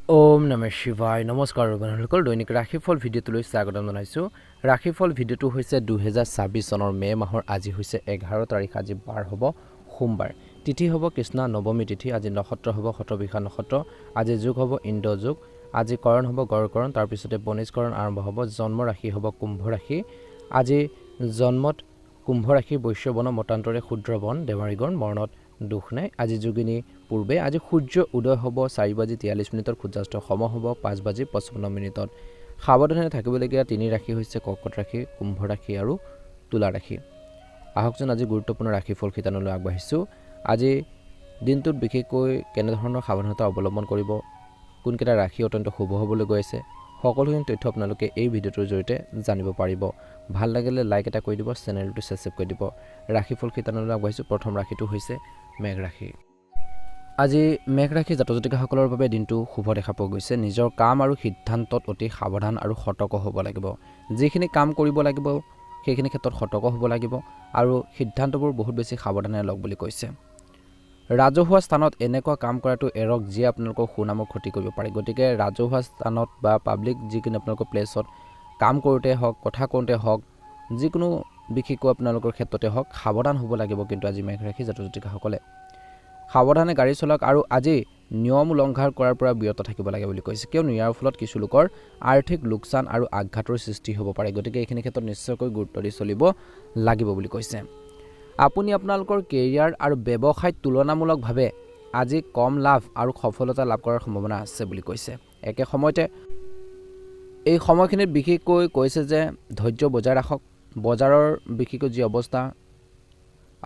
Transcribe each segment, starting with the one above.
ওম নমঃ শিৱায় নমস্কাৰ বন্ধুসকল দৈনিক ৰাশিফল ভিডিঅ'টোলৈ স্বাগতম জনাইছোঁ। ৰাশিফল ভিডিঅ'টো হৈছে 2026 চনৰ মে' মাহৰ আজি হৈছে 11 তাৰিখ। আজি বাৰ হ'ব সোমবাৰ, তিথি হ'ব কৃষ্ণ নৱমী তিথি। আজি নক্ষত্ৰ হ'ব শতবিশা নক্ষত্ৰ। আজি যুগ হ'ব ইন্দ্ৰ যুগ। আজি কৰণ হ'ব গড়কৰণ, তাৰপিছতে বনিজকৰণ আৰম্ভ হ'ব। জন্ম ৰাশি হ'ব কুম্ভ ৰাশি। আজি জন্মত কুম্ভ ৰাশি বৈশ্যবন মতান্তৰে ক্ষুদ্ৰবন দেৱাৰীগণ মৰণত দুখ নাই। আজি যোগিনী পূৰ্বে আজি সূৰ্য উদয় হ'ব 4:43 সূৰ্যাস্ত সম হ'ব 5:55 সাৱধানে থাকিবলগীয়া তিনি ৰাশি হৈছে কৰ্কট ৰাশি, কুম্ভ ৰাশি আৰু তুলা ৰাশি। আহকচোন আজি গুৰুত্বপূৰ্ণ ৰাশিফল শিতানলৈ আগবাঢ়িছোঁ। আজি দিনটোত বিশেষকৈ কেনেধৰণৰ সাৱধানতা অৱলম্বন কৰিব, কোনকেইটা ৰাশি অত্যন্ত শুভ হ'বলৈ গৈ আছে, সকলোখিনি তথ্য আপোনালোকে এই ভিডিঅ'টোৰ জৰিয়তে জানিব পাৰিব। ভাল লাগিলে লাইক এটা কৰি দিব, চেনেলটো ছাবস্ক্ৰাইব কৰি দিব। ৰাশিফল শিতানলৈ আগবাঢ়িছোঁ। প্ৰথম ৰাশিটো হৈছে মেঘ ৰাশি। আজি মেঘ ৰাশি জাতক জাতিকাসকলৰ বাবে দিনটো শুভ দেখা পোৱা গৈছে। নিজৰ কাম আৰু সিদ্ধান্তত অতি সাৱধান আৰু সতৰ্ক হ'ব লাগিব। যিখিনি কাম কৰিব লাগিব সেইখিনি ক্ষেত্ৰত সতৰ্ক হ'ব লাগিব আৰু সিদ্ধান্তবোৰ বহুত বেছি সাৱধানে লওক বুলি কৈছে। ৰাজহুৱা স্থানত এনেকুৱা কাম কৰাটো এৰক যিয়ে আপোনালোকৰ সুনামৰ ক্ষতি কৰিব পাৰে। গতিকে ৰাজহুৱা স্থানত বা পাব্লিক যিকোনো আপোনালোকৰ প্লেছত কাম কৰোঁতে হওক, কথা কওঁতে হওক, যিকোনো বিশেষকৈ আপোনালোকৰ ক্ষেত্ৰতে হওক সাৱধান হ'ব লাগিব। কিন্তু আজি মেঘ ৰাশি জাতক জাতিকাসকলে সাৱধানে গাড়ী চলাওক আৰু আজি নিয়ম উলংঘন কৰাৰ পৰা বিৰত থাকিব লাগে বুলি কৈছে, কিয়নো ইয়াৰ ফলত কিছু লোকৰ আৰ্থিক লোকচান আৰু আঘাতৰ সৃষ্টি হ'ব পাৰে। গতিকে এইখিনি ক্ষেত্ৰত নিশ্চয়কৈ গুৰুত্ব দি চলিব লাগিব বুলি কৈছে। আপুনি আপোনালোকৰ কেৰিয়াৰ আৰু ব্যৱসায়ত তুলনামূলকভাৱে আজি কম লাভ আৰু সফলতা লাভ কৰাৰ সম্ভাৱনা আছে বুলি কৈছে। একে সময়তে এই সময়খিনিত বিশেষকৈ কৈছে যে ধৈৰ্য বজাই ৰাখক। বজাৰৰ বিশেষকৈ যি অৱস্থা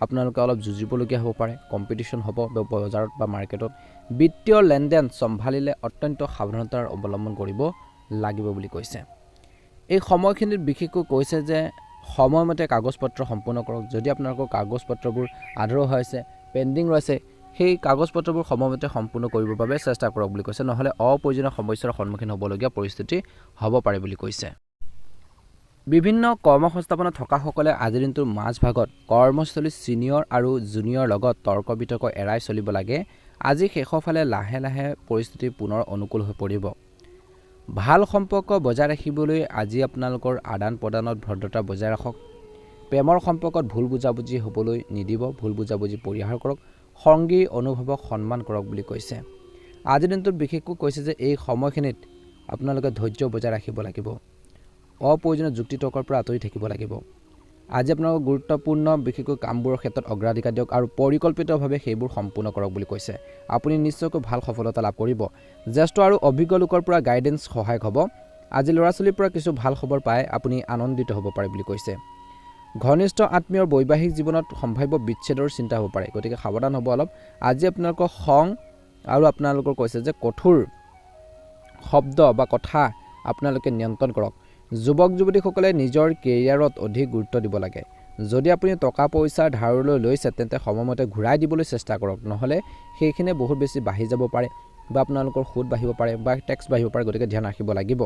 আপোনালোকে অলপ যুঁজিবলগীয়া হ'ব পাৰে, কম্পিটিশ্যন হ'ব বজাৰত বা মাৰ্কেটত। বিত্তীয় লেনদেন চম্ভালিলে অত্যন্ত সাৱধানতাৰ অৱলম্বন কৰিব লাগিব বুলি কৈছে। এই সময়খিনিত বিশেষকৈ কৈছে যে সময়মতে কাগজ পত্ৰ সম্পূৰ্ণ কৰক। যদি আপোনালোকৰ কাগজ পত্ৰবোৰ আধৰুৱা হৈ আছে, পেণ্ডিং ৰৈছে, সেই কাগজ পত্ৰবোৰ সময়মতে সম্পূৰ্ণ কৰিবৰ বাবে চেষ্টা কৰক বুলি কৈছে। নহ'লে অপ্ৰয়োজনীয় সমস্যাৰ সন্মুখীন হ'বলগীয়া পৰিস্থিতি হ'ব পাৰে বুলি কৈছে। বিভিন্ন কৰ্মসংস্থাপনত থকাসকলে আজিৰ দিনটোৰ মাজভাগত কৰ্মস্থলীত ছিনিয়ৰ আৰু জুনিয়ৰ লগত তৰ্ক বিতৰ্ক এৰাই চলিব লাগে। আজি শেষৰ ফালে লাহে লাহে পৰিস্থিতি পুনৰ অনুকূল হৈ পৰিব। ভাল সম্পৰ্ক বজাই ৰাখিবলৈ আজি আপোনালোকৰ আদান প্ৰদানত ভদ্ৰতা বজাই ৰাখক। প্ৰেমৰ সম্পৰ্কত ভুল বুজাবুজি হ'বলৈ নিদিব, ভুল বুজাবুজি পৰিহাৰ কৰক। সংগীৰ অনুভৱক সন্মান কৰক বুলি কৈছে। আজিৰ দিনটোত বিশেষকৈ কৈছে যে এই সময়খিনিত আপোনালোকে ধৈৰ্য বজাই ৰাখিব লাগিব। অপ্ৰয়োজনীয় যুক্তি তৰ্কৰ পৰা আঁতৰি থাকিব লাগিব। আজি আপোনালোকৰ গুৰুত্বপূৰ্ণ বিশেষকৈ কামবোৰৰ ক্ষেত্ৰত অগ্ৰাধিকাৰ দিয়ক আৰু পৰিকল্পিতভাৱে সেইবোৰ সম্পূৰ্ণ কৰক বুলি কৈছে। আপুনি নিশ্চয়কৈ ভাল সফলতা লাভ কৰিব। জ্যেষ্ঠ আৰু অভিজ্ঞ লোকৰ পৰা গাইডেন্স সহায়ক হ'ব। আজি ল'ৰা ছোৱালীৰ পৰা কিছু ভাল খবৰ পাই আপুনি আনন্দিত হ'ব পাৰে বুলি কৈছে। ঘনিষ্ঠ আত্মীয়ৰ বৈবাহিক জীৱনত সম্ভাৱ্য বিচ্ছেদৰ চিন্তা হ'ব পাৰে। গতিকে সাৱধান হ'ব অলপ। আজি আপোনালোকৰ খং আৰু আপোনালোকৰ কৈছে যে কঠোৰ শব্দ বা কথা আপোনালোকে নিয়ন্ত্ৰণ কৰক। যুৱক যুৱতীসকলে নিজৰ কেৰিয়াৰত অধিক গুৰুত্ব দিব লাগে। যদি আপুনি টকা পইচা ধাৰলৈ লৈছে তেন্তে সময়মতে ঘূৰাই দিবলৈ চেষ্টা কৰক, নহ'লে সেইখিনি বহুত বেছি বাঢ়ি যাব পাৰে বা আপোনালোকৰ সুদ বাঢ়িব পাৰে বা টেক্স বাঢ়িব পাৰে। গতিকে ধ্যান ৰাখিব লাগিব।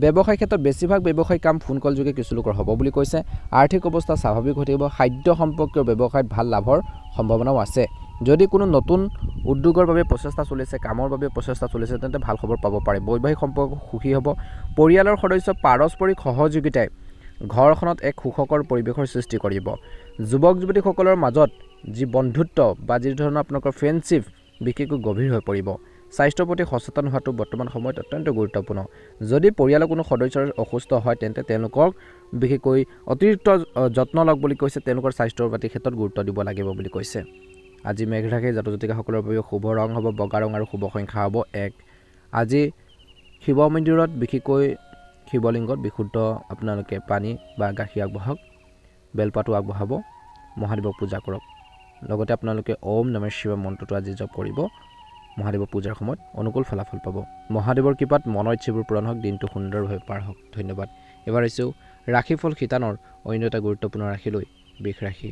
ব্যৱসায় ক্ষেত্ৰত বেছিভাগ ব্যৱসায়িক কাম ফোন কল যোগে কিছু লোকৰ হ'ব বুলি কৈছে। আৰ্থিক অৱস্থা স্বাভাৱিক হৈ থাকিব। খাদ্য সম্পৰ্কীয় ব্যৱসায়ত ভাল লাভৰ সম্ভাৱনাও আছে। যদি কোনো নতুন উদ্যোগৰ বাবে প্ৰচেষ্টা চলিছে, কামৰ বাবে প্ৰচেষ্টা চলিছে, তেন্তে ভাল খবৰ পাব পাৰে। বৈবাহিক সম্পৰ্ক সুখী হ'ব। পৰিয়ালৰ সদস্য পাৰস্পৰিক সহযোগিতাই ঘৰখনত এক সুখকৰ পৰিৱেশৰ সৃষ্টি কৰিব। যুৱক যুৱতীসকলৰ মাজত যি বন্ধুত্ব বা যি ধৰণৰ আপোনালোকৰ ফ্ৰেণ্ডশ্বিপ বিশেষকৈ গভীৰ হৈ পৰিব। স্বাস্থ্যৰ প্ৰতি সচেতন হোৱাটো বৰ্তমান সময়ত অত্যন্ত গুৰুত্বপূৰ্ণ। যদি পৰিয়ালৰ কোনো সদস্যৰ অসুস্থ হয় তেন্তে তেওঁলোকক বিশেষকৈ অতিৰিক্ত যত্ন লওক বুলি কৈছে। তেওঁলোকৰ স্বাস্থ্যৰ প্ৰতি ক্ষেত্ৰত গুৰুত্ব দিব লাগিব বুলি কৈছে। আজি মেঘ ৰাশি জাতক জাতিকাসকলৰ বাবে শুভ ৰং হ'ব বগা ৰং আৰু শুভ সংখ্যা হ'ব 1। আজি শিৱ মন্দিৰত বিশেষকৈ শিৱলিংগত বিশুদ্ধ আপোনালোকে পানী বা গাখীৰ আগবঢ়াওক, বেলপাতো আগবঢ়াব, মহাদেৱক পূজা কৰক। লগতে আপোনালোকে ওম নমঃ শিৱায় মন্ত্ৰটো আজি জপ কৰিব। মহাদেৱৰ পূজাৰ সময়ত অনুকূল ফলাফল পাব। মহাদেৱৰ কৃপাত মনৰ ইচ্ছাবোৰ পূৰণ হওক, দিনটো সুন্দৰভাৱে পাৰ হওক। ধন্যবাদ। এবাৰ আহিছোঁ ৰাশিফল শিতানৰ অন্য এটা গুৰুত্বপূৰ্ণ ৰাশিলৈ, বৃষ ৰাশি।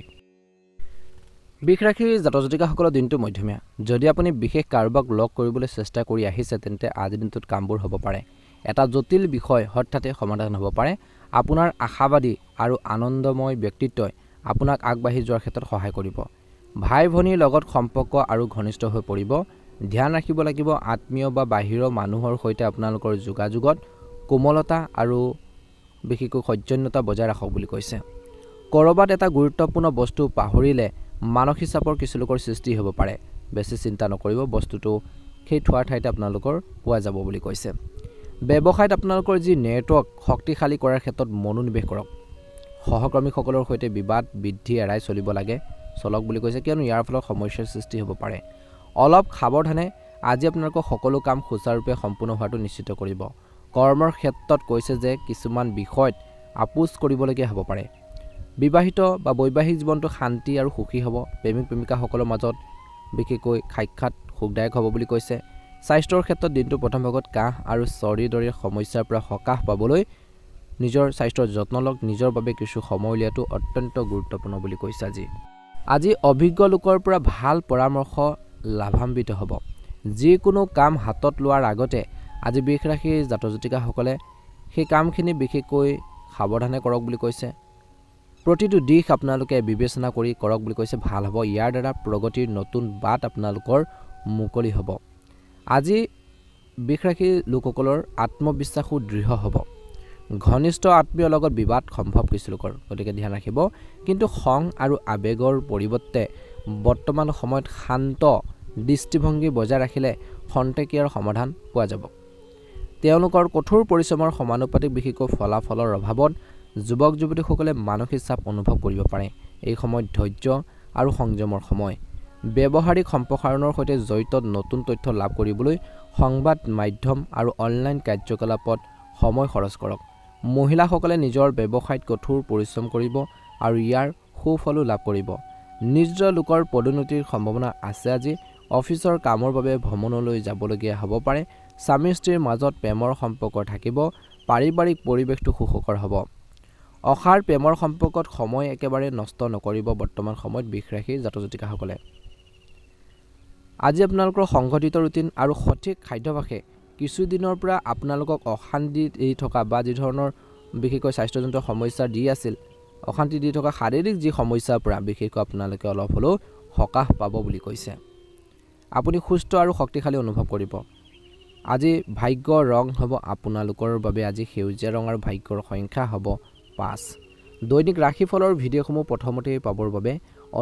বৃষ ৰাশিৰ জাতক জাতিকাসকলৰ দিনটো মধ্যমীয়া। যদি আপুনি বিশেষ কাৰোবাক লগ কৰিবলৈ চেষ্টা কৰি আহিছে তেন্তে আজিৰ দিনটোত কামবোৰ হ'ব পাৰে। এটা জটিল বিষয় হঠাতে সমাধান হ'ব পাৰে। আপোনাৰ আশাবাদী আৰু আনন্দময় ব্যক্তিত্বই আপোনাক আগবাঢ়ি যোৱাৰ ক্ষেত্ৰত সহায় কৰিব। ভাই ভনীৰ লগত সম্পৰ্ক আৰু ঘনিষ্ঠ হৈ পৰিব। ধ্যান ৰাখিব লাগিব আত্মীয় বা বাহিৰৰ মানুহৰ সৈতে আপোনালোকৰ যোগাযোগত কোমলতা আৰু বিশেষকৈ সৌজন্যতা বজাই ৰাখক বুলি কৈছে। ক'ৰবাত এটা গুৰুত্বপূৰ্ণ বস্তু পাহৰিলে মানসিক চাপৰ কিছু লোকৰ সৃষ্টি হ'ব পাৰে। বেছি চিন্তা নকৰিব, বস্তুটো সেই থোৱাৰ ঠাইতে আপোনালোকৰ পোৱা যাব বুলি কৈছে। ব্যৱসায়ত আপোনালোকৰ যি নেটৱৰ্ক শক্তিশালী কৰাৰ ক্ষেত্ৰত মনোনিৱেশ কৰক। সহকৰ্মীসকলৰ সৈতে বিবাদ বৃদ্ধি এৰাই চলক বুলি কৈছে, কিয়নো ইয়াৰ ফলত সমস্যাৰ সৃষ্টি হ'ব পাৰে। অলপ সাৱধানে আজি আপোনালোকৰ সকলো কাম সুচাৰুৰূপে সম্পূৰ্ণ হোৱাটো নিশ্চিত কৰিব। কৰ্মৰ ক্ষেত্ৰত কৈছে যে কিছুমান বিষয়ত আপোচ কৰিবলগীয়া হ'ব পাৰে। বিবাহিত বা বৈবাহিক জীৱনটো শান্তি আৰু সুখী হ'ব। প্ৰেমিক প্ৰেমিকাসকলৰ মাজত বিশেষকৈ সাক্ষাৎ সুখদায়ক হ'ব বুলি কৈছে। স্বাস্থ্যৰ ক্ষেত্ৰত দিনটো প্ৰথম ভাগত কাহ আৰু চৰ্দিৰ দৰে সমস্যাৰ পৰা সকাহ পাবলৈ নিজৰ স্বাস্থ্যৰ যত্ন লওক। নিজৰ বাবে কিছু সময় উলিওৱাটো অত্যন্ত গুৰুত্বপূৰ্ণ বুলি কৈছে। আজি অভিজ্ঞ লোকৰ পৰা ভাল পৰামৰ্শ লাভান্বিত হ'ব। যিকোনো কাম হাতত লোৱাৰ আগতে আজি বৃষ ৰাশিৰ জাতক জাতিকাসকলে সেই কামখিনি বিশেষকৈ সাৱধানে কৰক বুলি কৈছে। প্ৰতিটো দিশ আপোনালোকে বিবেচনা কৰি কৰক বুলি কৈছে, ভাল হ'ব। ইয়াৰ দ্বাৰা প্ৰগতিৰ নতুন বাট আপোনালোকৰ মুকলি হ'ব। আজি বৃষ ৰাশিৰ লোকসকলৰ আত্মবিশ্বাসো দৃঢ় হ'ব। ঘনিষ্ঠ আত্মীয়ৰ লগত বিবাদ সম্ভৱ কিছু লোকৰ, গতিকে ধ্যান ৰাখিব। কিন্তু খং আৰু আৱেগৰ পৰিৱৰ্তে বৰ্তমান সময়ত শান্ত দৃষ্টিভংগী বজাই ৰাখিলে খন্তেকীয়াৰ সমাধান পোৱা যাব। তেওঁলোকৰ কঠোৰ পৰিশ্ৰমৰ সমানুপাতিক বিশেষকৈ ফলাফলৰ অভাৱত যুৱক যুৱতীসকলে মানসিক চাপ অনুভৱ কৰিব পাৰে। এই সময়ত ধৈৰ্য আৰু সংযমৰ সময়। ব্যৱহাৰিক সম্প্ৰসাৰণৰ সৈতে জড়িত নতুন তথ্য লাভ কৰিবলৈ সংবাদ মাধ্যম আৰু অনলাইন কাৰ্যকলাপত সময় খৰচ কৰক। মহিলাসকলে নিজৰ ব্যৱসায়ত কঠোৰ পৰিশ্ৰম কৰিব আৰু ইয়াৰ সুফলো লাভ কৰিব। নিজ লোকৰ পদোন্নতিৰ সম্ভাৱনা আছে। আজি অফিচৰ কামৰ বাবে ভ্ৰমণলৈ যাবলগীয়া হ'ব পাৰে। স্বামী স্ত্ৰীৰ মাজত প্ৰেমৰ সম্পৰ্ক থাকিব। পাৰিবাৰিক পৰিৱেশটো সুখকৰ হ'ব। অসাৰ প্ৰেমৰ সম্পৰ্কত সময় একেবাৰে নষ্ট নকৰিব বৰ্তমান সময়ত বৃষ ৰাশিৰ জাতক জাতিকাসকলে। আজি আপোনালোকৰ সংঘটিত ৰুটিন আৰু সঠিক খাদ্যাভ্যাসে কিছুদিনৰ পৰা আপোনালোকক অশান্তি দি থকা বা যি ধৰণৰ বিশেষকৈ স্বাস্থ্যজনিত সমস্যা দি আছিল, অশান্তি দি থকা শাৰীৰিক যি সমস্যাৰ পৰা বিশেষকৈ আপোনালোকে অলপ হ'লেও সকাহ পাব বুলি কৈছে। আপুনি সুস্থ আৰু শক্তিশালী অনুভৱ কৰিব। আজি ভাগ্যৰ ৰং হ'ব আপোনালোকৰ বাবে আজি সেউজীয়া ৰং আৰু ভাগ্যৰ সংখ্যা হ'ব 5। দৈনিক ৰাশিফলৰ ভিডিঅ'সমূহ প্ৰথমতেই পাবৰ বাবে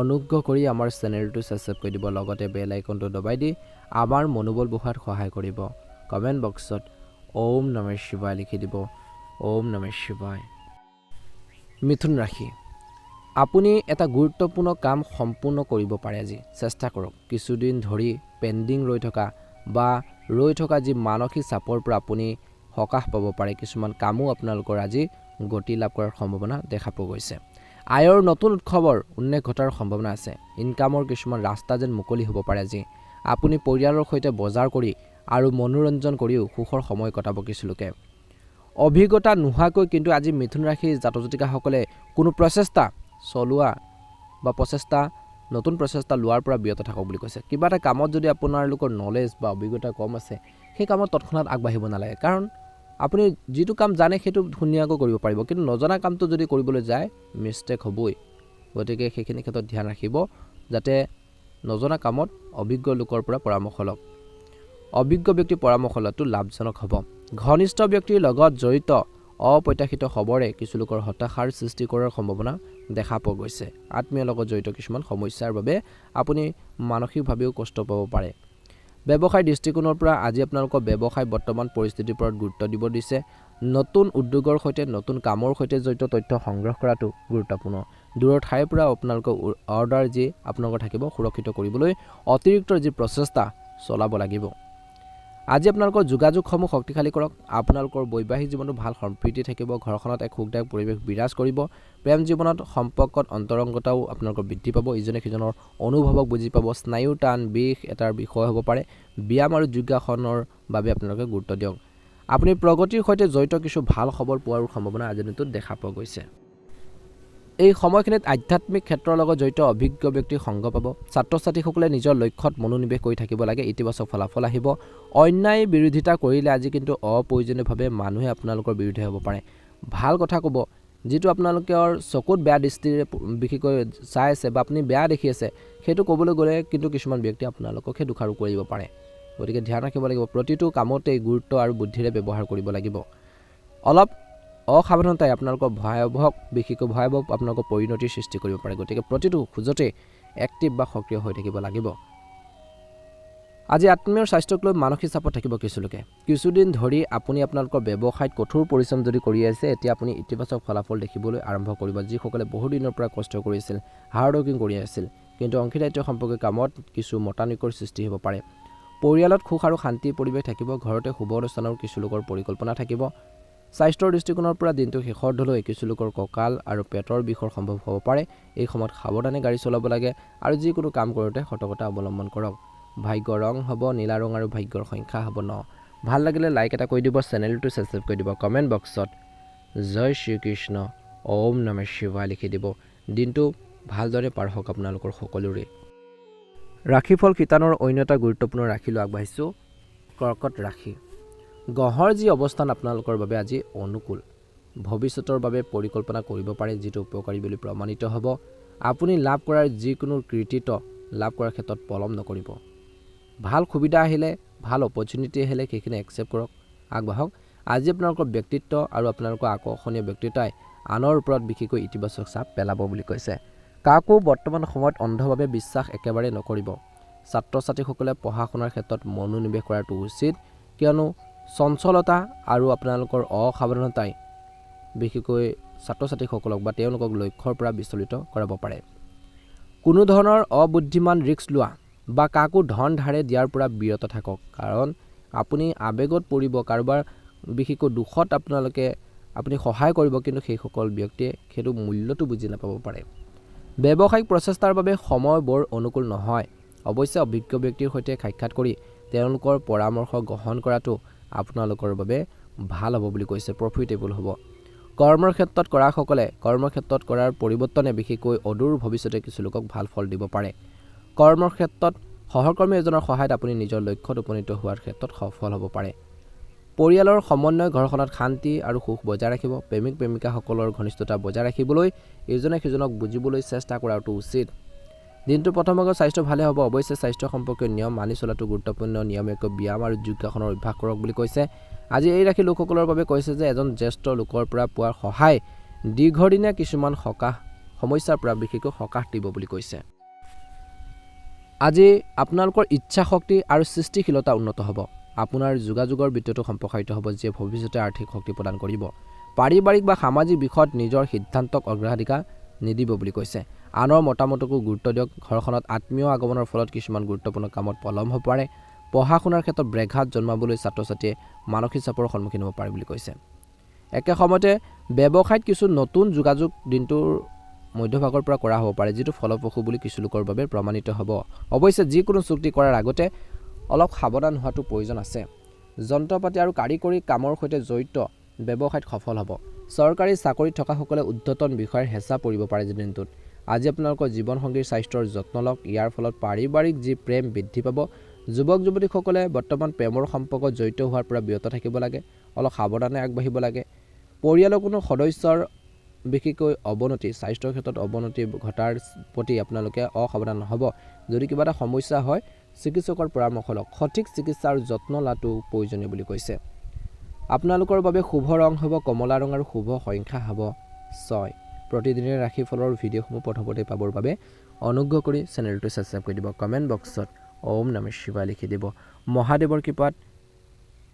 অনুগ্ৰহ কৰি আমাৰ চেনেলটো ছাবস্ক্ৰাইব কৰি দিব, লগতে বেল আইকনটো দবাই দি আমাৰ মনোবল বঢ়োৱাত সহায় কৰিব। কমেণ্ট বক্সত ওম নমঃ শিৱায় লিখি দিব। ওম নমঃ শিৱায়। মিথুন ৰাশি, আপুনি এটা গুৰুত্বপূৰ্ণ কাম সম্পূৰ্ণ কৰিব পাৰে। আজি চেষ্টা কৰক। কিছুদিন ধৰি পেণ্ডিং ৰৈ থকা যি মানসিক চাপৰ পৰা আপুনি সকাহ পাব পাৰে। কিছুমান কামো আপোনালোকৰ আজি গতি লাভ কৰাৰ সম্ভাৱনা দেখা পোৱা গৈছে। আয়ৰ নতুন উৎসৱৰ উন্মেষ ঘটাৰ সম্ভাৱনা আছে। ইনকামৰ কিছুমান ৰাস্তা যেন মুকলি হ'ব পাৰে। আজি আপুনি পৰিয়ালৰ সৈতে বজাৰ কৰি আৰু মনোৰঞ্জন কৰিও সুখৰ সময় কটাব কিছু লোকে। অভিজ্ঞতা নোহোৱাকৈ কিন্তু আজি মিথুন ৰাশিৰ জাতক জাতিকাসকলে কোনো নতুন প্ৰচেষ্টা লোৱাৰ পৰা বিৰত থাকক বুলি কৈছে। কিবা এটা কামত যদি আপোনালোকৰ নলেজ বা অভিজ্ঞতা কম আছে, সেই কামত তৎক্ষণাত আগবাঢ়িব নালাগে। কাৰণ আপুনি যিটো কাম জানে সেইটো ধুনীয়াকৈ কৰিব পাৰিব, কিন্তু নজনা কামটো যদি কৰিবলৈ যায় মিষ্টেক হ'বই। গতিকে সেইখিনি ক্ষেত্ৰত ধ্যান ৰাখিব যাতে নজনা কামত অভিজ্ঞ লোকৰ পৰা পৰামৰ্শ লওক। অভিজ্ঞ ব্যক্তিৰ পৰামৰ্শ লোৱাটো লাভজনক হ'ব। ঘনিষ্ঠ ব্যক্তিৰ লগত জড়িত অপ্ৰত্যাশিত খবৰে কিছু লোকৰ হতাশাৰ সৃষ্টি কৰাৰ সম্ভাৱনা দেখা পোৱা গৈছে। আত্মীয়ৰ লগত জড়িত কিছুমান সমস্যাৰ বাবে আপুনি মানসিকভাৱেও কষ্ট পাব পাৰে। ব্যৱসায় দৃষ্টিকোণৰ পৰা আজি আপোনালোকৰ ব্যৱসায় বৰ্তমান পৰিস্থিতিৰ ওপৰত গুৰুত্ব দিব দিছে। নতুন উদ্যোগৰ সৈতে নতুন কামৰ সৈতে জড়িত তথ্য সংগ্ৰহ কৰাটো গুৰুত্বপূৰ্ণ। দূৰৰ ঠাইৰ পৰা আপোনালোকৰ অৰ্ডাৰ যি আপোনালোকৰ থাকিব সুৰক্ষিত কৰিবলৈ অতিৰিক্ত যি প্ৰচেষ্টা চলাব লাগিব। আজি আপোনালোকৰ যোগাযোগসমূহ শক্তিশালী কৰক। আপোনালোকৰ বৈবাহিক জীৱনটো ভাল সম্প্ৰীতি থাকিব। ঘৰখনত এক সুখদায়ক পৰিৱেশ বিৰাজ কৰিব। প্ৰেম জীৱনত সম্পৰ্কত অন্তৰংগতাও আপোনালোকৰ বৃদ্ধি পাব। ইজনে সিজনৰ অনুভৱক বুজি পাব। স্নায়ুৰ টান বিষ এটাৰ বিষয় হ'ব পাৰে। ব্যায়াম আৰু যোগাসনৰ বাবে আপোনালোকে গুৰুত্ব দিয়ক। আপুনি প্ৰগতিৰ সৈতে জড়িত কিছু ভাল খবৰ পোৱাৰ সম্ভাৱনা আজিৰ দিনটোত দেখা পোৱা গৈছে। এই সময়খিনিত আধ্যাত্মিক ক্ষেত্ৰৰ লগত জড়িত অভিজ্ঞ ব্যক্তিৰ সংগ পাব। ছাত্ৰ ছাত্ৰীসকলে নিজৰ লক্ষ্যত মনোনিৱেশ কৰি থাকিব লাগে। ইতিবাচক ফলাফল আহিব। অন্যায় বিৰোধিতা কৰিলে আজি কিন্তু অপ্ৰয়োজনীয়ভাৱে মানুহে আপোনালোকৰ বিৰুদ্ধে হ'ব পাৰে। ভাল কথা ক'ব, যিটো আপোনালোকৰ চকুত বেয়া দৃষ্টিৰে বিশেষকৈ চাই আছে বা আপুনি বেয়া দেখি আছে সেইটো ক'বলৈ গ'লে কিন্তু কিছুমান ব্যক্তি আপোনালোকক সেই দোষাৰোপ কৰিব পাৰে। গতিকে ধ্যান ৰাখিব লাগিব, প্ৰতিটো কামতেই গুৰুত্ব আৰু বুদ্ধিৰে ব্যৱহাৰ কৰিব লাগিব। অলপ অসাৱধানতাই আপোনালোকৰ বিশেষকৈ ভয়াৱহ আপোনালোকৰ পৰিণতিৰ সৃষ্টি কৰিব পাৰে। গতিকে প্ৰতিটো খোজতে এক্টিভ বা সক্ৰিয় হৈ থাকিব লাগিব। আজি আত্মীয়ৰ স্বাস্থ্যক লৈ মানসিক চাপত থাকিব কিছুলোকে। কিছুদিন ধৰি আপুনি আপোনালোকৰ ব্যৱসায়ত কঠোৰ পৰিশ্ৰম যদি কৰি আছে, এতিয়া আপুনি ইতিবাচক ফলাফল দেখিবলৈ আৰম্ভ কৰিব। যিসকলে বহুদিনৰ পৰা কষ্ট কৰিছিল, হাৰ্ড ৱৰ্কিং কৰি আছিল, কিন্তু অংশীদাৰিত্ব সম্পৰ্কীয় কামত কিছু মতানৈক্যৰ সৃষ্টি হ'ব পাৰে। পৰিয়ালত সুখ আৰু শান্তিৰ পৰিৱেশ থাকিব। ঘৰতে শুভ অনুষ্ঠানৰ কিছু লোকৰ পৰিকল্পনা থাকিব। স্বাস্থ্যৰ দৃষ্টিকোণৰ পৰা দিনটো শেষৰলৈ কিছু লোকৰ কঁকাল আৰু পেটৰ বিষৰ সম্ভৱ হ'ব পাৰে। এই সময়ত সাৱধানে গাড়ী চলাব লাগে আৰু যিকোনো কাম কৰোঁতে সতৰ্কতা অৱলম্বন কৰক। ভাগ্যৰ ৰং হ'ব নীলা ৰং আৰু ভাগ্যৰ সংখ্যা হ'ব 9। ভাল লাগিলে লাইক এটা কৰি দিব, চেনেলটো ছাবস্ক্ৰাইব কৰি দিব, কমেণ্ট বক্সত জয় শ্ৰীকৃষ্ণ ওম নমঃ শিৱায় লিখি দিব। দিনটো ভালদৰে পাৰ হওক আপোনালোকৰ সকলোৰে। ৰাশিফল শিতানৰ অন্য এটা গুৰুত্বপূৰ্ণ ৰাশিলৈ আগবাঢ়িছোঁ, কৰ্কট ৰাশি। গ্ৰহৰ যি অৱস্থান আপোনালোকৰ বাবে আজি অনুকূল। ভৱিষ্যতৰ বাবে পৰিকল্পনা কৰিব পাৰে, যিটো উপকাৰী বুলি প্ৰমাণিত হ'ব। আপুনি লাভ কৰাৰ যিকোনো কৃতিত্ব লাভ কৰাৰ ক্ষেত্ৰত পলম নকৰিব। ভাল সুবিধা আহিলে, ভাল অপৰচুনিটি আহিলে সেইখিনি একচেপ্ট কৰক, আগবাঢ়ক। আজি আপোনালোকৰ ব্যক্তিত্ব আৰু আপোনালোকৰ আকৰ্ষণীয় ব্যক্তিত্বই আনৰ ওপৰত বিশেষকৈ ইতিবাচক চাপ পেলাব বুলি কৈছে। কাকো বৰ্তমান সময়ত অন্ধভাৱে বিশ্বাস একেবাৰে নকৰিব। ছাত্ৰ ছাত্ৰীসকলে পঢ়া শুনাৰ ক্ষেত্ৰত মনোনিৱেশ কৰাটো উচিত, কিয়নো চঞ্চলতা আৰু আপোনালোকৰ অসাৱধানতাই বিশেষকৈ ছাত্ৰ ছাত্ৰীসকলক বা তেওঁলোকক লক্ষ্যৰ পৰা বিচলিত কৰাব পাৰে। কোনো ধৰণৰ অবুদ্ধিমান ৰিস্ক লোৱা বা কাকো ধন ধাৰে দিয়াৰ পৰা বিৰত থাকক, কাৰণ আপুনি আৱেগত পৰিব। কাৰোবাৰ বিশেষকৈ দুখত আপুনি সহায় কৰিব, কিন্তু সেইসকল ব্যক্তিয়ে সেইটো মূল্যটো বুজি নাপাব পাৰে। ব্যৱসায়িক প্ৰচেষ্টাৰ বাবে সময় বৰ অনুকূল নহয়। অৱশ্যে অভিজ্ঞ ব্যক্তিৰ সৈতে সাক্ষাৎ কৰি তেওঁলোকৰ পৰামৰ্শ গ্ৰহণ কৰাটো আপোনালোকৰ বাবে ভাল হ'ব বুলি কৈছে, প্ৰফিটেবল হ'ব। কৰ্মক্ষেত্ৰত কৰ্মক্ষেত্ৰত কৰাৰ পৰিৱৰ্তনে বিশেষকৈ অদূৰ ভৱিষ্যতে কিছু লোকক ভাল ফল দিব পাৰে। কৰ্মক্ষেত্ৰত সহকৰ্মী এজনৰ সহায়ত আপুনি নিজৰ লক্ষ্যত উপনীত হোৱাৰ ক্ষেত্ৰত সফল হ'ব পাৰে। পৰিয়ালৰ সমন্বয় ঘৰখনত শান্তি আৰু সুখ বজাই ৰাখিব। প্ৰেমিক প্ৰেমিকাসকলৰ ঘনিষ্ঠতা বজাই ৰাখিবলৈ ইজনে সিজনক বুজিবলৈ চেষ্টা কৰাটো উচিত। দিনটোৰ প্ৰথম ভাগত স্বাস্থ্য ভালে হ'ব। অৱশ্যে স্বাস্থ্য সম্পৰ্কীয় নিয়ম মানি চলাটো গুৰুত্বপূৰ্ণ। নিয়মীয়াকৈ ব্যায়াম আৰু যোগাসনৰ অভ্যাস কৰক বুলি কৈছে। আজি এই ৰাশি লোকসকলৰ বাবে কৈছে যে এজন জ্যেষ্ঠ লোকৰ পৰা পোৱা সহায় দীৰ্ঘদিনীয়া কিছুমান সমস্যাৰ পৰা বিশেষকৈ সকাহ দিব বুলি কৈছে। আজি আপোনালোকৰ ইচ্ছা শক্তি আৰু সৃষ্টিশীলতা উন্নত হ'ব। আপোনাৰ যোগাযোগৰ বিত্তটো সম্প্ৰসাৰিত হ'ব, যিয়ে ভৱিষ্যতে আৰ্থিক শক্তি প্ৰদান কৰিব। পাৰিবাৰিক বা সামাজিক বিষয়ত নিজৰ সিদ্ধান্তক অগ্ৰাধিকাৰ নিদিব বুলি কৈছে। আনৰ মতামতকো গুৰুত্ব দিয়ক। ঘৰখনত আত্মীয় আগমনৰ ফলত কিছুমান গুৰুত্বপূৰ্ণ কামত পলম হ'ব পাৰে। পঢ়া শুনাৰ ক্ষেত্ৰত ব্যাঘাত জন্মাবলৈ ছাত্ৰ ছাত্ৰীয়ে মানসিক চাপৰ সন্মুখীন হ'ব পাৰে বুলি কৈছে। একে সময়তে ব্যৱসায়ত কিছু নতুন যোগাযোগ দিনটোৰ মধ্যভাগৰ পৰা কৰা হ'ব পাৰে, যিটো ফলপ্ৰসূ বুলি কিছু লোকৰ বাবে প্ৰমাণিত হ'ব। অৱশ্যে যিকোনো চুক্তি কৰাৰ আগতে অলপ সাৱধান হোৱাটো প্ৰয়োজন আছে। যন্ত্ৰপাতি আৰু কাৰিকৰী কামৰ সৈতে জড়িত ব্যৱসায়ত সফল হ'ব। চৰকাৰী চাকৰিত থকাসকলে ঊৰ্ধ্বতন বিষয়ৰ হেঁচা পৰিব পাৰে দিনটোত। আজি আপোনালোকৰ জীৱনসংগীৰ স্বাস্থ্যৰ যত্ন লওক। ইয়াৰ ফলত পাৰিবাৰিক যি প্ৰেম বৃদ্ধি পাব। যুৱক যুৱতীসকলে বৰ্তমান প্ৰেমৰ সম্পৰ্কত জড়িত হোৱাৰ পৰা বিৰত থাকিব লাগে, অলপ সাৱধানে আগবাঢ়িব লাগে। পৰিয়ালৰ কোনো সদস্যৰ বিশেষকৈ স্বাস্থ্যৰ ক্ষেত্ৰত অৱনতি ঘটাৰ প্ৰতি আপোনালোকে অসাৱধান নহ'ব। যদি কিবা এটা সমস্যা হয়, চিকিৎসকৰ পৰামৰ্শ লওক। সঠিক চিকিৎসা আৰু যত্ন লোৱাটো প্ৰয়োজনীয় বুলি কৈছে। আপোনালোকৰ বাবে শুভ ৰং হ'ব কমলা ৰং আৰু শুভ সংখ্যা হ'ব 6। প্ৰতিদিনে ৰাশিফলৰ ভিডিঅ'সমূহ প্ৰথমতে পাবৰ বাবে অনুগ্ৰহ কৰি চেনেলটো ছাবস্ক্ৰাইব কৰি দিব, কমেণ্ট বক্সত ওম নমঃ শিৱায় লিখি দিব। মহাদেৱৰ কৃপাত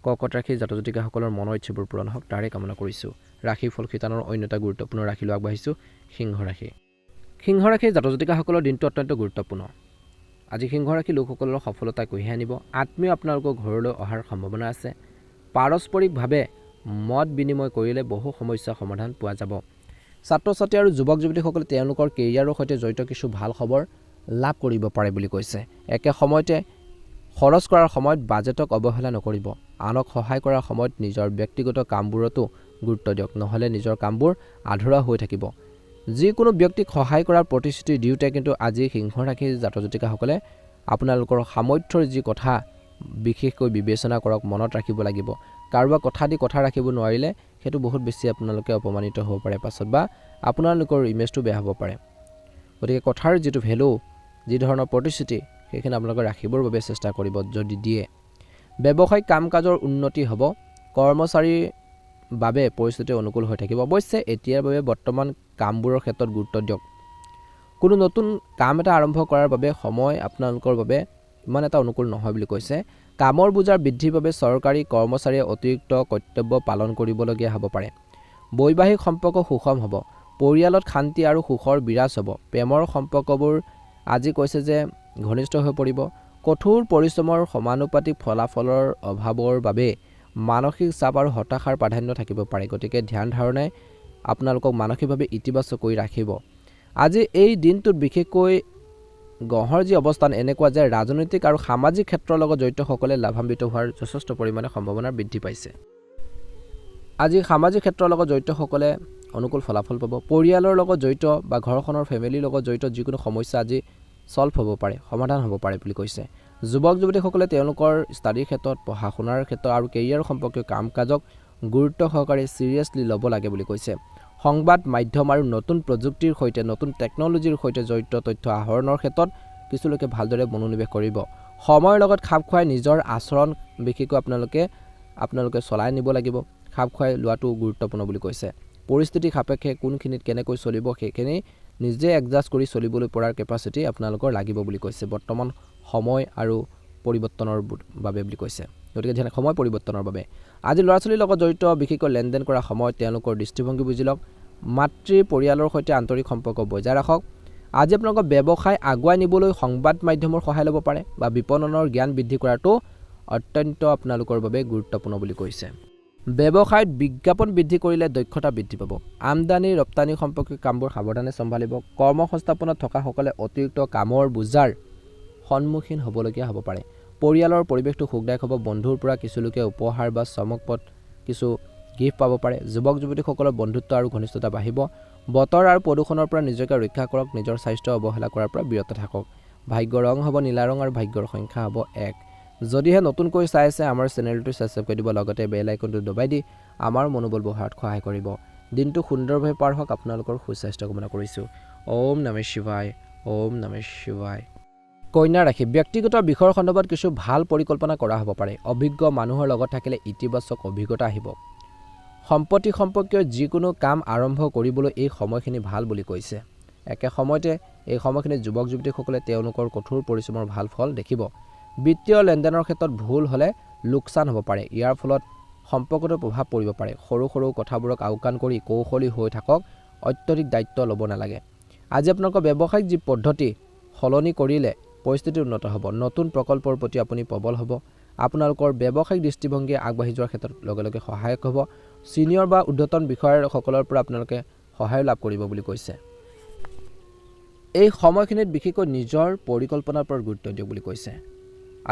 কৰ্কট ৰাশিৰ জাতক জাতিকাসকলৰ মনৰ ইচ্ছাবোৰ পূৰণ হওক তাৰে কামনা কৰিছোঁ। ৰাশিফল শিতানৰ অন্য এটা গুৰুত্বপূৰ্ণ ৰাশিলৈ আগবাঢ়িছোঁ, সিংহ ৰাশি। সিংহ ৰাশিৰ জাতক জাতিকাসকলৰ দিনটো অত্যন্ত গুৰুত্বপূৰ্ণ। আজি সিংহ ৰাশিৰ লোকসকলৰ সফলতা কঢ়িয়াই আনিব। আত্মীয় আপোনালোকৰ ঘৰলৈ অহাৰ সম্ভাৱনা আছে। পাৰস্পৰিকভাৱে মত বিনিময় কৰিলে বহু সমস্যাৰ সমাধান পোৱা যাব। ছাত্ৰ ছাত্ৰী আৰু যুৱক যুৱতীসকলে তেওঁলোকৰ কেৰিয়াৰৰ সৈতে জড়িত কিছু ভাল খবৰ লাভ কৰিব পাৰে বুলি কৈছে। একে সময়তে খৰচ কৰাৰ সময়ত বাজেটক অৱহেলা নকৰিব। আনক সহায় কৰাৰ সময়ত নিজৰ ব্যক্তিগত কামবোৰতো গুৰুত্ব দিয়ক, নহ'লে নিজৰ কামবোৰ আধৰুৱা হৈ থাকিব। যিকোনো ব্যক্তিক সহায় কৰাৰ প্ৰতিশ্ৰুতি দিওঁতে কিন্তু আজি সিংহ ৰাশিৰ জাতক জাতিকাসকলে আপোনালোকৰ সামৰ্থ্যৰ যি কথা বিশেষকৈ বিবেচনা কৰক, মনত ৰাখিব লাগিব। কাৰোবাক কথা দি কথা ৰাখিব নোৱাৰিলে সেইটো বহুত বেছি আপোনালোকে অপমানিত হ'ব পাৰে পাছত, বা আপোনালোকৰ ইমেজটো বেয়া হ'ব পাৰে। গতিকে কথাৰ যিটো ভেলু, যি ধৰণৰ প্ৰতিশ্ৰুতি, সেইখিনি আপোনালোকে ৰাখিবৰ বাবে চেষ্টা কৰিব যদি দিয়ে। ব্যৱসায়িক কাম কাজৰ উন্নতি হ'ব, কৰ্মচাৰীৰ বাবে পৰিস্থিতি অনুকূল হৈ থাকিব। অৱশ্যে এতিয়াৰ বাবে বৰ্তমান কামবোৰৰ ক্ষেত্ৰত গুৰুত্ব দিয়ক। কোনো নতুন কাম এটা আৰম্ভ কৰাৰ বাবে সময় আপোনালোকৰ বাবে ইমান এটা অনুকূল নহয় বুলি কৈছে। কামৰ বোজাৰ বৃদ্ধিৰ বাবে চৰকাৰী কৰ্মচাৰীয়ে অতিৰিক্ত কৰ্তব্য পালন কৰিবলগীয়া হ'ব পাৰে। বৈবাহিক সম্পৰ্ক সুষম হ'ব, পৰিয়ালত শান্তি আৰু সুখৰ বিৰাজ হ'ব। প্ৰেমৰ সম্পৰ্কবোৰ আজি কৈছে যে ঘনিষ্ঠ হৈ পৰিব। কঠোৰ পৰিশ্ৰমৰ সমানুপাতিক ফলাফলৰ অভাৱৰ বাবে মানসিক চাপ আৰু হতাশাৰ প্ৰাধান্য থাকিব পাৰে। গতিকে ধ্যান ধাৰণাই আপোনালোকক মানসিকভাৱে ইতিবাচক কৰি ৰাখিব। আজি এই দিনটোত বিশেষকৈ গ্ৰহৰ যি অৱস্থান এনেকুৱা যে ৰাজনৈতিক আৰু সামাজিক ক্ষেত্ৰৰ লগত জড়িতসকলে লাভান্বিত হোৱাৰ যথেষ্ট পৰিমাণে সম্ভাৱনা বৃদ্ধি পাইছে। আজি সামাজিক ক্ষেত্ৰৰ লগত জড়িতসকলে অনুকূল ফলাফল পাব। পৰিয়ালৰ লগত জড়িত বা ঘৰখনৰ ফেমিলিৰ লগত জড়িত যিকোনো সমস্যা আজি ছল্ভ হ'ব পাৰে, সমাধান হ'ব পাৰে বুলি কৈছে। যুৱক যুৱতীসকলে তেওঁলোকৰ ষ্টাডিৰ ক্ষেত্ৰত, পঢ়া শুনাৰ ক্ষেত্ৰত আৰু কেৰিয়াৰ সম্পৰ্কীয় কাম কাজক গুৰুত্ব সহকাৰে চিৰিয়াছলি ল'ব লাগে বুলি কৈছে। সংবাদ মাধ্যম আৰু নতুন প্ৰযুক্তিৰ সৈতে, নতুন টেকন'লজিৰ সৈতে জড়িত তথ্য আহৰণৰ ক্ষেত্ৰত কিছু লোকে ভালদৰে মনোনিৱেশ কৰিব। সময়ৰ লগত খাপ খুৱাই নিজৰ আচৰণ বিশেষকৈ আপোনালোকে চলাই নিব লাগিব। খাপ খুৱাই লোৱাটো গুৰুত্বপূৰ্ণ বুলি কৈছে। পৰিস্থিতি সাপেক্ষে কোনখিনিত কেনেকৈ চলিব সেইখিনি নিজে এডজাষ্ট কৰি চলিবলৈ পৰাৰ কেপাচিটি আপোনালোকৰ লাগিব বুলি কৈছে বৰ্তমান সময় আৰু পৰিৱৰ্তনৰ বাবে বুলি কৈছে। গতিকে সময় পৰিৱৰ্তনৰ বাবে আজি ল'ৰা ছোৱালীৰ লগত জড়িত বিশেষকৈ লেনদেন কৰা সময়ত তেওঁলোকৰ দৃষ্টিভংগী বুজি লওক। মাতৃ পৰিয়ালৰ সৈতে আন্তৰিক সম্পৰ্ক বজাই ৰাখক। আজি আপোনালোকৰ ব্যৱসায় আগুৱাই নিবলৈ সংবাদ মাধ্যমৰ সহায় ল'ব পাৰে বা বিপণনৰ জ্ঞান বৃদ্ধি কৰাটো অত্যন্ত আপোনালোকৰ বাবে গুৰুত্বপূৰ্ণ বুলি কৈছে। ব্যৱসায়ত বিজ্ঞাপন বৃদ্ধি কৰিলে দক্ষতা বৃদ্ধি পাব। আমদানি ৰপ্তানি সম্পৰ্কীয় কামবোৰ সাৱধানে চম্ভালিব। কৰ্মসংস্থাপনত থকাসকলে অতিৰিক্ত কামৰ বোজাৰ সন্মুখীন হ'বলগীয়া হ'ব পাৰে। পৰিয়ালৰ পৰিৱেশটো সুখদায়ক হ'ব। বন্ধুৰ পৰা কিছু লোকে উপহাৰ বা চমকপদ কিছু গিফ্ট পাব পাৰে। যুৱক যুৱতীসকলৰ বন্ধুত্ব আৰু ঘনিষ্ঠতা বাঢ়িব। বতৰ আৰু প্ৰদূষণৰ পৰা নিজকে ৰক্ষা কৰক। নিজৰ স্বাস্থ্য অৱহেলা কৰাৰ পৰা বিৰত থাকক। ভাগ্যৰ ৰং হ'ব নীলা ৰং আৰু ভাগ্যৰ সংখ্যা হ'ব 1। যদিহে নতুনকৈ চাই আছে আমাৰ চেনেলটো ছাবস্ক্ৰাইব কৰি দিব, লগতে বেল আইকনটো দবাই দি আমাৰ মনোবল বঢ়োৱাত সহায় কৰিব। দিনটো সুন্দৰভাৱে পাৰ হওক। আপোনালোকৰ সুস্বাস্থ্য কামনা কৰিছোঁ। ওম নমঃ শিৱায়, ওম নমঃ শিৱায়। কন্যা ৰাশি, ব্যক্তিগত বিষয়ৰ সন্দৰ্ভত কিছু ভাল পৰিকল্পনা কৰা হ'ব পাৰে। অভিজ্ঞ মানুহৰ লগত থাকিলে ইতিবাচক অভিজ্ঞতা আহিব। সম্পত্তি সম্পৰ্কীয় যিকোনো কাম আৰম্ভ কৰিবলৈ এই সময়খিনি ভাল বুলি কৈছে। একে সময়তে এই সময়খিনিত যুৱক যুৱতীসকলে তেওঁলোকৰ কঠোৰ পৰিশ্ৰমৰ ভাল ফল দেখিব। বিত্তীয় লেনদেনৰ ক্ষেত্ৰত ভুল হ'লে লোকচান হ'ব পাৰে। ইয়াৰ ফলত সম্পৰ্কতো প্ৰভাৱ পৰিব পাৰে। সৰু সৰু কথাবোৰক আওকাণ কৰি কৌশলী হৈ থাকক। অত্যধিক দায়িত্ব ল'ব নালাগে। আজি আপোনালোকৰ ব্যৱসায়িক যি পদ্ধতি সলনি কৰিলে পৰিস্থিতি উন্নত হ'ব। নতুন প্ৰকল্পৰ প্ৰতি আপুনি প্ৰবল হ'ব। আপোনালোকৰ ব্যৱসায়িক দৃষ্টিভংগীয়ে আগবাঢ়ি যোৱাৰ ক্ষেত্ৰত লগে লগে সহায়ক হ'ব। ছিনিয়ৰ বা ঊৰ্ধ্বতন বিষয়াসকলৰ পৰা আপোনালোকে সহায় লাভ কৰিব বুলি কৈছে। এই সময়খিনিত বিশেষকৈ নিজৰ পৰিকল্পনাৰ ওপৰত গুৰুত্ব দিয়ক বুলি কৈছে।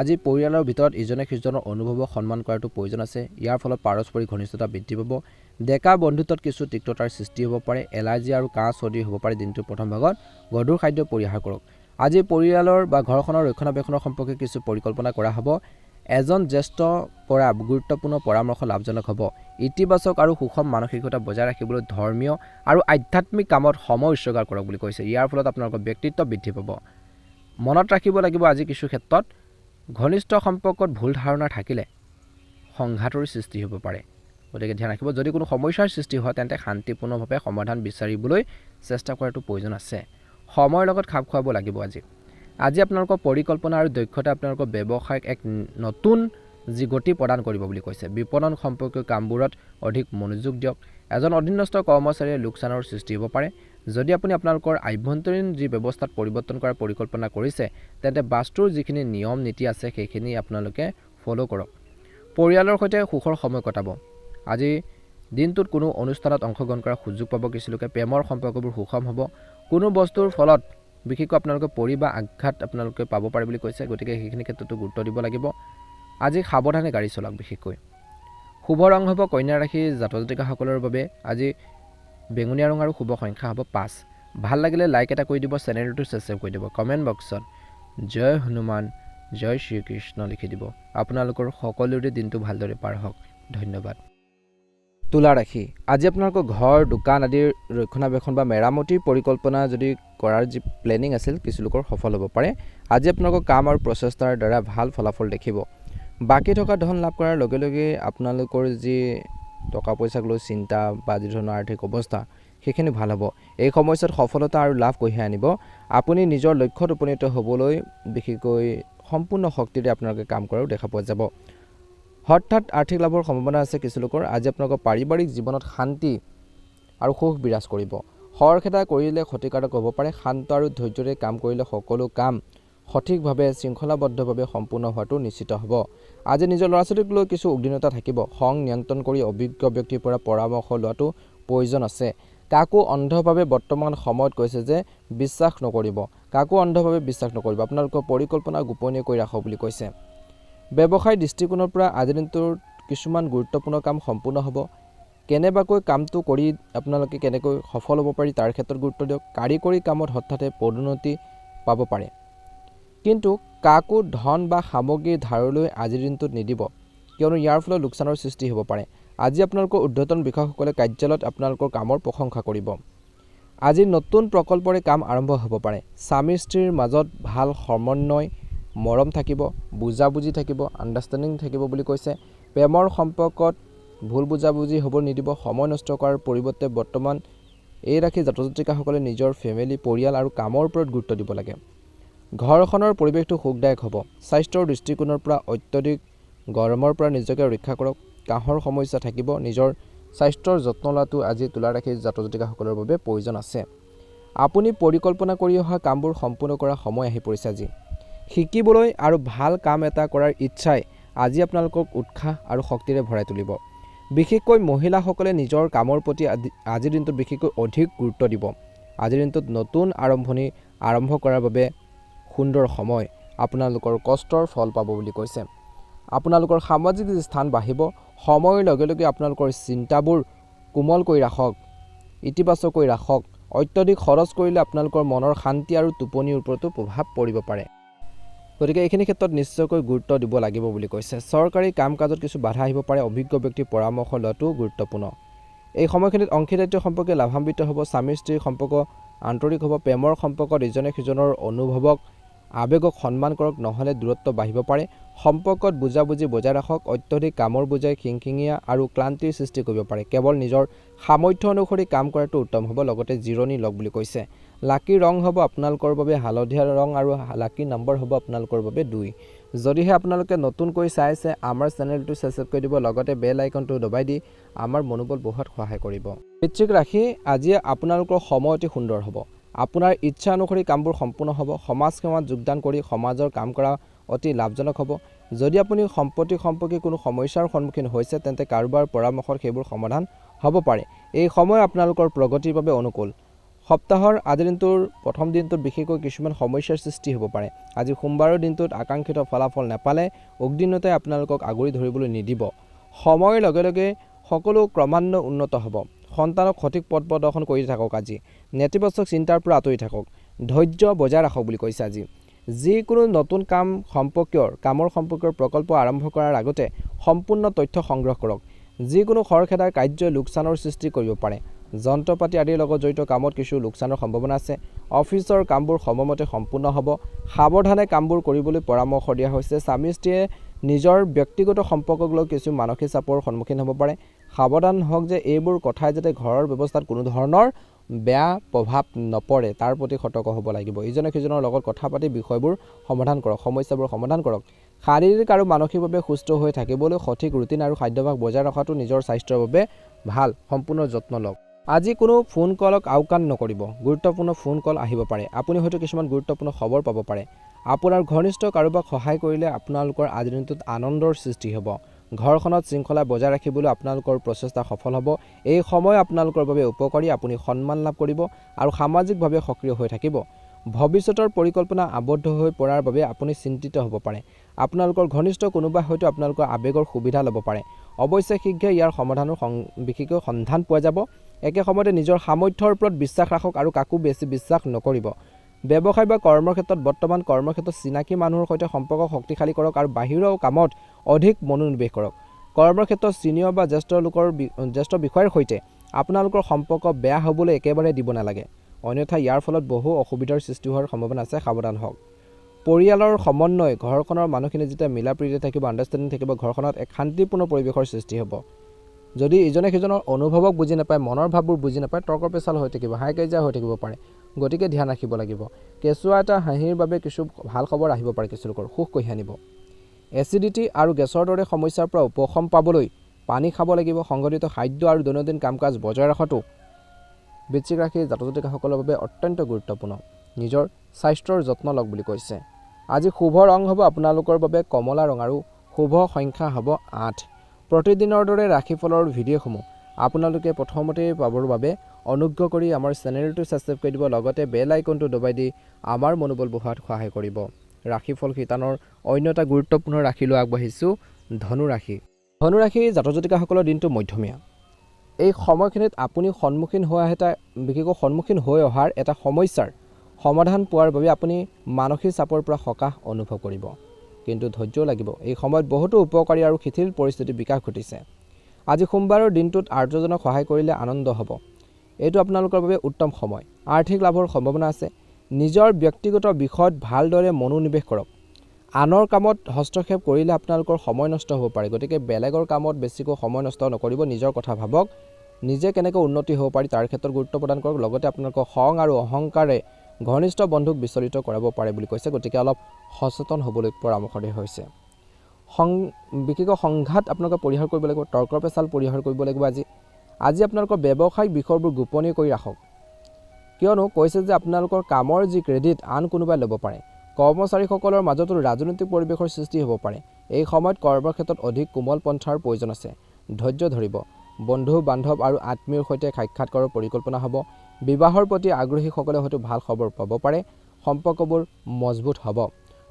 আজি পৰিয়ালৰ ভিতৰত ইজনে সিজনৰ অনুভৱক সন্মান কৰাটো প্ৰয়োজন আছে। ইয়াৰ ফলত পাৰস্পৰিক ঘনিষ্ঠতা বৃদ্ধি পাব। ডেকা বন্ধুত্বত কিছু তিক্ততাৰ সৃষ্টি হ'ব পাৰে। এলাৰ্জি আৰু কাহ চৰ্দি হ'ব পাৰে। দিনটোৰ প্ৰথম ভাগত গধুৰ খাদ্য পৰিহাৰ কৰক। আজি পৰিয়ালৰ বা ঘৰখনৰ ৰক্ষণাবেক্ষণৰ সম্পৰ্কে কিছু পৰিকল্পনা কৰা হ'ব। এজন জ্যেষ্ঠ পৰা গুৰুত্বপূৰ্ণ পৰামৰ্শ লাভজনক হ'ব। ইতিবাচক আৰু সুষম মানসিকতা বজাই ৰাখিবলৈ ধৰ্মীয় আৰু আধ্যাত্মিক কামত সময় উৎসৰ্গ কৰক বুলি কৈছে। ইয়াৰ ফলত আপোনালোকৰ ব্যক্তিত্ব বৃদ্ধি পাব। মনত ৰাখিব লাগিব আজি কিছু ক্ষেত্ৰত ঘনিষ্ঠ সম্পৰ্কত ভুল ধাৰণা থাকিলে সংঘাতৰ সৃষ্টি হ'ব পাৰে। গতিকে ধ্যান ৰাখিব। যদি কোনো সমস্যাৰ সৃষ্টি হয় তেন্তে শান্তিপূৰ্ণভাৱে সমাধান বিচাৰিবলৈ চেষ্টা কৰাটো প্ৰয়োজন আছে। সময়ৰ লগত খাপ খুৱাব লাগিব। আজি আপোনালোকৰ পৰিকল্পনা আৰু দক্ষতা আপোনালোকৰ ব্যৱসায়ক এক নতুন যি গতি প্ৰদান কৰিব বুলি কৈছে। বিপণন সম্পৰ্কীয় কামবোৰত অধিক মনোযোগ দিয়ক। এজন অধীনস্থ কৰ্মচাৰীয়ে লোকচানৰ সৃষ্টি হ'ব পাৰে। যদি আপুনি আপোনালোকৰ আভ্যন্তৰীণ যি ব্যৱস্থাত পৰিৱৰ্তন কৰাৰ পৰিকল্পনা কৰিছে তেন্তে বাস্তুৰ যিখিনি নিয়ম নীতি আছে সেইখিনি আপোনালোকে ফ'ল' কৰক। পৰিয়ালৰ সৈতে সুখৰ সময় কটাব। আজি দিনটোত কোনো অনুষ্ঠানত অংশগ্ৰহণ কৰাৰ সুযোগ পাব। কিছু লোকে প্ৰেমৰ সম্পৰ্কবোৰ সুষম হ'ব। কোনো বস্তুৰ ফলত বিশেষকৈ আপোনালোকে পৰি বা আঘাত আপোনালোকে পাব পাৰে বুলি কৈছে। গতিকে সেইখিনি ক্ষেত্ৰতো গুৰুত্ব দিব লাগিব। আজি সাৱধানে গাড়ী চলাওক। বিশেষকৈ শুভ ৰং হ'ব কন্যা ৰাশিৰ জাতক জাতিকাসকলৰ বাবে আজি বেঙুনীয়া ৰং আৰু শুভ সংখ্যা হ'ব 5। ভাল লাগিলে লাইক এটা কৰি দিব, চেনেলটো ছাবস্ক্ৰাইব কৰি দিব। কমেণ্ট বক্সত জয় হনুমান জয় শ্ৰীকৃষ্ণ লিখি দিব। আপোনালোকৰ সকলোৰে দিনটো ভালদৰে পাৰ হওক। ধন্যবাদ। তুলা ৰাশি, আজি আপোনালোকৰ ঘৰ দোকান আদিৰ ৰক্ষণাবেক্ষণ বা মেৰামতিৰ পৰিকল্পনা যদি কৰাৰ যি প্লেনিং আছিল কিছু লোকৰ সফল হ'ব পাৰে। আজি আপোনালোকৰ কাম আৰু প্ৰচেষ্টাৰ দ্বাৰা ভাল ফলাফল দেখিব। বাকী থকা ধন লাভ কৰাৰ লগে লগে আপোনালোকৰ যি টকা পইচাক লৈ চিন্তা বা যি ধৰণৰ আৰ্থিক অৱস্থা সেইখিনি ভাল হ'ব। এই সময়ছোৱাত সফলতা আৰু লাভ কঢ়িয়াই আনিব। আপুনি নিজৰ লক্ষ্যত উপনীত হ'বলৈ বিশেষকৈ সম্পূৰ্ণ শক্তিৰে আপোনালোকে কাম কৰাও দেখা পোৱা যাব। হঠাৎ আৰ্থিক লাভৰ সম্ভাৱনা আছে কিছু লোকৰ। আজি আপোনালোকৰ পাৰিবাৰিক জীৱনত শান্তি আৰু সুখ বিৰাজ কৰিব। খৰখেদা কৰিলে ক্ষতিকাৰক হ'ব পাৰে। শান্ত আৰু ধৈৰ্যৰে কাম কৰিলে সকলো কাম সঠিকভাৱে শৃংখলাবদ্ধভাৱে সম্পূৰ্ণ হোৱাটো নিশ্চিত হ'ব। আজি নিজৰ ল'ৰা ছোৱালীক লৈ কিছু উদ্বিগ্নতা থাকিব। খং নিয়ন্ত্ৰণ কৰি অভিজ্ঞ ব্যক্তিৰ পৰা পৰামৰ্শ লোৱাটো প্ৰয়োজন আছে। কাকো অন্ধভাৱে বৰ্তমান সময়ত কৈছে যে বিশ্বাস নকৰিব। কাকো অন্ধভাৱে বিশ্বাস নকৰিব। আপোনালোকৰ পৰিকল্পনা গোপনীয় কৰি ৰাখক বুলি কৈছে। ব্যৱসায় দৃষ্টিকোণৰ পৰা আজিৰ দিনটোৰ কিছুমান গুৰুত্বপূৰ্ণ কাম সম্পূৰ্ণ হ'ব। কেনেবাকৈ কামটো কৰি আপোনালোকে কেনেকৈ সফল হ'ব পাৰি তাৰ ক্ষেত্ৰত গুৰুত্ব দিয়ক। কাৰিকৰী কামত হঠাতে পদোন্নতি পাব পাৰে, কিন্তু কাকো ধন বা সামগ্ৰী ধাৰলৈ আজিৰ দিনটোত নিদিব, কিয়নো ইয়াৰ ফলত লোকচানৰ সৃষ্টি হ'ব পাৰে। আজি আপোনালোকৰ ঊৰ্ধ্বতন বিষয়াসকলে কাৰ্যালয়ত আপোনালোকৰ কামৰ প্ৰশংসা কৰিব। আজি নতুন প্ৰকল্পৰে কাম আৰম্ভ হ'ব পাৰে। স্বামী স্ত্ৰীৰ মাজত ভাল সমন্বয় মৰম থাকিব, বুজাবুজি থাকিব, আণ্ডাৰষ্টেণ্ডিং থাকিব বুলি কৈছে। প্ৰেমৰ সম্পৰ্কত ভুল বুজাবুজি হ'ব নিদিব। সময় নষ্ট কৰাৰ পৰিৱৰ্তে বৰ্তমান এই ৰাশি জাতক জাতিকাসকলে নিজৰ ফেমিলি পৰিয়াল আৰু কামৰ ওপৰত গুৰুত্ব দিব লাগে। ঘৰখনৰ পৰিৱেশটো সুখদায়ক হ'ব। স্বাস্থ্যৰ দৃষ্টিকোণৰ পৰা অত্যধিক গৰমৰ পৰা নিজকে ৰক্ষা কৰক। কাহৰ সমস্যা থাকিব। নিজৰ স্বাস্থ্যৰ যত্ন লোৱাটো আজি তুলা ৰাশিৰ জাতক জাতিকাসকলৰ বাবে প্ৰয়োজন আছে। আপুনি পৰিকল্পনা কৰি অহা কামবোৰ সম্পূৰ্ণ কৰাৰ সময় আহি পৰিছে। আজি শিকিবলৈ আৰু ভাল কাম এটা কৰাৰ ইচ্ছাই আজি আপোনালোকক উৎসাহ আৰু শক্তিৰে ভৰাই তুলিব। বিশেষকৈ মহিলাসকলে নিজৰ কামৰ প্ৰতি আজিৰ দিনটোত বিশেষকৈ অধিক গুৰুত্ব দিব। আজিৰ দিনটোত নতুন আৰম্ভণি আৰম্ভ কৰাৰ বাবে সুন্দৰ সময়। আপোনালোকৰ কষ্টৰ ফল পাব বুলি কৈছে। আপোনালোকৰ সামাজিক স্থান বাঢ়িব। সময়ৰ লগে লগে আপোনালোকৰ চিন্তাবোৰ কোমল কৰি ৰাখক, ইতিবাচক কৰি ৰাখক। অত্যধিক খৰচ কৰিলে আপোনালোকৰ মনৰ শান্তি আৰু টোপনিৰ ওপৰতো প্ৰভাৱ পৰিব পাৰে। গতিকে এইখিনি ক্ষেত্ৰত নিশ্চয়কৈ গুৰুত্ব দিব লাগিব বুলি কৈছে। চৰকাৰী কাম কাজত কিছু বাধা আহিব পাৰে। অভিজ্ঞ ব্যক্তিৰ পৰামৰ্শ লোৱাটো গুৰুত্বপূৰ্ণ। এই সময়খিনিত অংশীদাৰিত্ব সম্পৰ্কে লাভান্বিত হ'ব। স্বামী স্ত্ৰীৰ সম্পৰ্ক আন্তৰিক হ'ব। প্ৰেমৰ সম্পৰ্কত ইজনে সিজনৰ অনুভৱক আৱেগক সন্মান কৰক, নহ'লে দূৰত্ব বাঢ়িব পাৰে। সম্পৰ্কত বুজাবুজি বজাই ৰাখক। অত্যধিক কামৰ বুজাই খিংখিঙীয়া আৰু ক্লান্তিৰ সৃষ্টি কৰিব পাৰে। কেৱল নিজৰ সামৰ্থ্য অনুসৰি কাম কৰাটো উত্তম হ'ব। লগতে জিৰণি লওক বুলি কৈছে। লাকি ৰং হ'ব আপোনালোকৰ বাবে হালধীয়া ৰং আৰু লাকি নম্বৰ হ'ব আপোনালোকৰ বাবে 2। যদিহে আপোনালোকে নতুনকৈ চাইছে আমাৰ চেনেলটো ছাবস্ক্ৰাইব কৰি দিব, লগতে বেল আইকনটো দবাই দি আমাৰ মনোবল বঢ়োৱাত সহায় কৰিব। বৃশ্চিক ৰাশি, আজি আপোনালোকৰ সময় অতি সুন্দৰ হ'ব। আপোনাৰ ইচ্ছা অনুসৰি কামবোৰ সম্পূৰ্ণ হ'ব। সমাজ সেৱাত যোগদান কৰি সমাজৰ কাম কৰা অতি লাভজনক হ'ব। যদি আপুনি সম্পত্তি সম্পৰ্কে কোনো সমস্যাৰ সন্মুখীন হৈছে তেন্তে কাৰোবাৰ পৰামৰ্শত সেইবোৰ সমাধান হ'ব পাৰে। এই সময় আপোনালোকৰ প্ৰগতিৰ বাবে অনুকূল। সপ্তাহৰ আজিৰ দিনটোৰ প্ৰথম দিনটোত বিশেষকৈ কিছুমান সমস্যাৰ সৃষ্টি হ'ব পাৰে। আজি সোমবাৰৰ দিনটোত আকাংক্ষিত ফলাফল নাপালে উদ্বিগ্নতাই আপোনালোকক আগুৰি ধৰিবলৈ নিদিব। সময়ৰ লগে লগে সকলো ক্ৰমান্বয়ে উন্নত হ'ব। সন্তানক সঠিক পথ প্ৰদৰ্শন কৰি থাকক। আজি নেতিবাচক চিন্তাৰ পৰা আঁতৰি থাকক। ধৈৰ্য বজাই ৰাখক বুলি কৈছে। আজি যিকোনো নতুন কামৰ সম্পৰ্কীয় প্ৰকল্প আৰম্ভ কৰাৰ আগতে সম্পূৰ্ণ তথ্য সংগ্ৰহ কৰক। যিকোনো খৰখেদাৰ কাৰ্যই লোকচানৰ সৃষ্টি কৰিব পাৰে। যন্ত্ৰ পাতি আদিৰ লগত জড়িত কামত কিছু লোকচানৰ সম্ভাৱনা আছে। অফিচৰ কামবোৰ সময়মতে সম্পূৰ্ণ হ'ব। সাৱধানে কামবোৰ কৰিবলৈ পৰামৰ্শ দিয়া হৈছে। স্বামী স্ত্ৰীয়ে নিজৰ ব্যক্তিগত সম্পৰ্কক লৈ কিছু মানসিক চাপৰ সন্মুখীন হ'ব পাৰে। সাৱধান হওক যে এইবোৰ কথাই যাতে ঘৰৰ ব্যৱস্থাত কোনো ধৰণৰ বেয়া প্ৰভাৱ নপৰে তাৰ প্ৰতি সতৰ্ক হ'ব লাগিব। ইজনে সিজনৰ লগত কথা পাতি বিষয়বোৰ সমাধান কৰক, সমস্যাবোৰ সমাধান কৰক। শাৰীৰিক আৰু মানসিকভাৱে সুস্থ হৈ থাকিবলৈ সঠিক ৰুটিন আৰু খাদ্যাভ্যাস বজাই ৰখাটো নিজৰ স্বাস্থ্যৰ বাবে ভাল। সম্পূৰ্ণ যত্ন লওক। আজি কোনো ফোন কলক আওকাণ নকৰিব। গুৰুত্বপূৰ্ণ ফোন কল আহিব পাৰে। আপুনি হয়তো কিছুমান গুৰুত্বপূৰ্ণ খবৰ পাব পাৰে। আপোনাৰ ঘনিষ্ঠ কাৰোবাক সহায় কৰিলে আপোনালোকৰ আজিৰ দিনটোত আনন্দৰ সৃষ্টি হ'ব। ঘৰখনত শৃংখলা বজাই ৰাখিবলৈ আপোনালোকৰ প্ৰচেষ্টা সফল হ'ব। এই সময় আপোনালোকৰ বাবে উপকাৰী। আপুনি সন্মান লাভ কৰিব আৰু সামাজিকভাৱে সক্ৰিয় হৈ থাকিব। ভৱিষ্যতৰ পৰিকল্পনা আবদ্ধ হৈ পৰাৰ বাবে আপুনি চিন্তিত হ'ব পাৰে। আপোনালোকৰ ঘনিষ্ঠ কোনোবাই হয়তো আপোনালোকৰ আৱেগৰ সুবিধা ল'ব পাৰে। অৱশ্যে শীঘ্ৰে ইয়াৰ সমাধানৰ বিশেষকৈ সন্ধান পোৱা যাব। একে সময়তে নিজৰ সামৰ্থ্যৰ ওপৰত বিশ্বাস ৰাখক আৰু কাকো বেছি বিশ্বাস নকৰিব। ব্যৱসায় বা কৰ্মৰ ক্ষেত্ৰত বৰ্তমান কৰ্মক্ষেত্ৰত চিনাকি মানুহৰ সৈতে সম্পৰ্ক শক্তিশালী কৰক আৰু বাহিৰৰ কামত অধিক মনোনিৱেশ কৰক। কৰ্মৰ ক্ষেত্ৰত চিনিয়ৰ বা জ্যেষ্ঠ বিষয়ৰ সৈতে আপোনালোকৰ সম্পৰ্ক বেয়া হ'বলৈ একেবাৰে দিব নালাগে, অন্যথা ইয়াৰ ফলত বহু অসুবিধাৰ সৃষ্টি হোৱাৰ সম্ভাৱনা আছে, সাৱধান হওক। পৰিয়ালৰ সমন্বয়, ঘৰখনৰ মানুহখিনি যেতিয়া মিলা প্ৰীতি থাকিব, আণ্ডাৰষ্টেণ্ডিং থাকিব, ঘৰখনত এক শান্তিপূৰ্ণ পৰিৱেশৰ সৃষ্টি হ'ব। যদি ইজনে সিজনৰ অনুভৱক বুজি নাপায়, মনৰ ভাৱবোৰ বুজি নাপায়, তৰ্ক পেচাল হৈ থাকিব, হাই কাজিয়া হৈ থাকিব পাৰে, গতিকে ধ্যান ৰাখিব লাগিব। কেঁচুৱা এটা হাঁহিৰ বাবে কিছু ভাল খবৰ আহিব পাৰে, কিছু লোকৰ সুখ কঢ়িয়াই আনিব। এচিডিটি আৰু গেছৰ দৰে সমস্যাৰ পৰা উপশম পাবলৈ পানী খাব লাগিব। সংগঠিত খাদ্য আৰু দৈনন্দিন কাম কাজ বজাই ৰখাটো বৃশ্চিক ৰাশিৰ জাতক জাতিকাসকলৰ বাবে অত্যন্ত গুৰুত্বপূৰ্ণ। নিজৰ স্বাস্থ্যৰ যত্ন লওক বুলি কৈছে। আজি শুভ ৰং হ'ব আপোনালোকৰ বাবে কমলা ৰং আৰু শুভ সংখ্যা হ'ব 8। প্ৰতিদিনৰ দৰে ৰাশিফলৰ ভিডিঅ'সমূহ আপোনালোকে প্ৰথমতেই পাবৰ বাবে অনুগ্ৰহ কৰি আমাৰ চেনেলটো ছাবস্ক্ৰাইব কৰি দিব, লগতে বেল আইকনটো দবাই দি আমাৰ মনোবল বঢ়োৱাত সহায় কৰিব। ৰাশিফল শিতানৰ অন্য এটা গুৰুত্বপূৰ্ণ ৰাশিলৈ আগবাঢ়িছোঁ, ধনুৰাশি। ধনুৰাশিৰ জাতক জাতিকাসকলৰ দিনটো মধ্যমীয়া। এই সময়খিনিত আপুনি সন্মুখীন হৈ অহাৰ এটা সমস্যাৰ সমাধান পোৱাৰ বাবে আপুনি মানসিক চাপৰ পৰা সকাহ অনুভৱ কৰিব, কিন্তু ধৈৰ্য লাগিব। এই সময়ত বহুতো উপকাৰী আৰু শিথিল পৰিস্থিতিৰ বিকাশ ঘটিছে। আজি সোমবাৰৰ দিনটোত আৰ্যজনক সহায় কৰিলে আনন্দ হ'ব। এইটো আপোনালোকৰ বাবে উত্তম সময়, আৰ্থিক লাভৰ সম্ভাৱনা আছে। নিজৰ ব্যক্তিগত বিষয়ত ভালদৰে মনোনিৱেশ কৰক। আনৰ কামত হস্তক্ষেপ কৰিলে আপোনালোকৰ সময় নষ্ট হ'ব পাৰে, গতিকে বেলেগৰ কামত বেছিকৈ সময় নষ্ট নকৰিব। নিজৰ কথা ভাবক, নিজে কেনেকৈ উন্নতি হ'ব পাৰি তাৰ ক্ষেত্ৰত গুৰুত্ব প্ৰদান কৰক। লগতে আপোনালোকৰ খং আৰু অহংকাৰে ঘনিষ্ঠ বন্ধুক বিচলিত কৰাব পাৰে বুলি কৈছে, গতিকে অলপ সচেতন হ'বলৈ পৰামৰ্শ দিয়া হৈছে। বিশেষকৈ সংঘাত আপোনালোকে পৰিহাৰ কৰিব লাগিব, তৰ্ক পেচাল পৰিহাৰ কৰিব লাগিব। আজি আপোনালোকৰ ব্যৱসায়িক বিষয়বোৰ গোপনীয় কৰি ৰাখক, কিয়নো কৈছে যে আপোনালোকৰ কামৰ যি ক্ৰেডিট আন কোনোবাই ল'ব পাৰে। কৰ্মচাৰীসকলৰ মাজতো ৰাজনৈতিক পৰিৱেশৰ সৃষ্টি হ'ব পাৰে। এই সময়ত কৰ্মৰ ক্ষেত্ৰত অধিক কোমল পন্থাৰ প্ৰয়োজন আছে, ধৈৰ্য ধৰিব। বন্ধু বান্ধৱ আৰু আত্মীয়ৰ সৈতে সাক্ষাৎকাৰৰ পৰিকল্পনা হ'ব। বিবাহৰ প্ৰতি আগ্ৰহীসকলে হয়তো ভাল খবৰ পাব পাৰে, সম্পৰ্কবোৰ মজবুত হ'ব।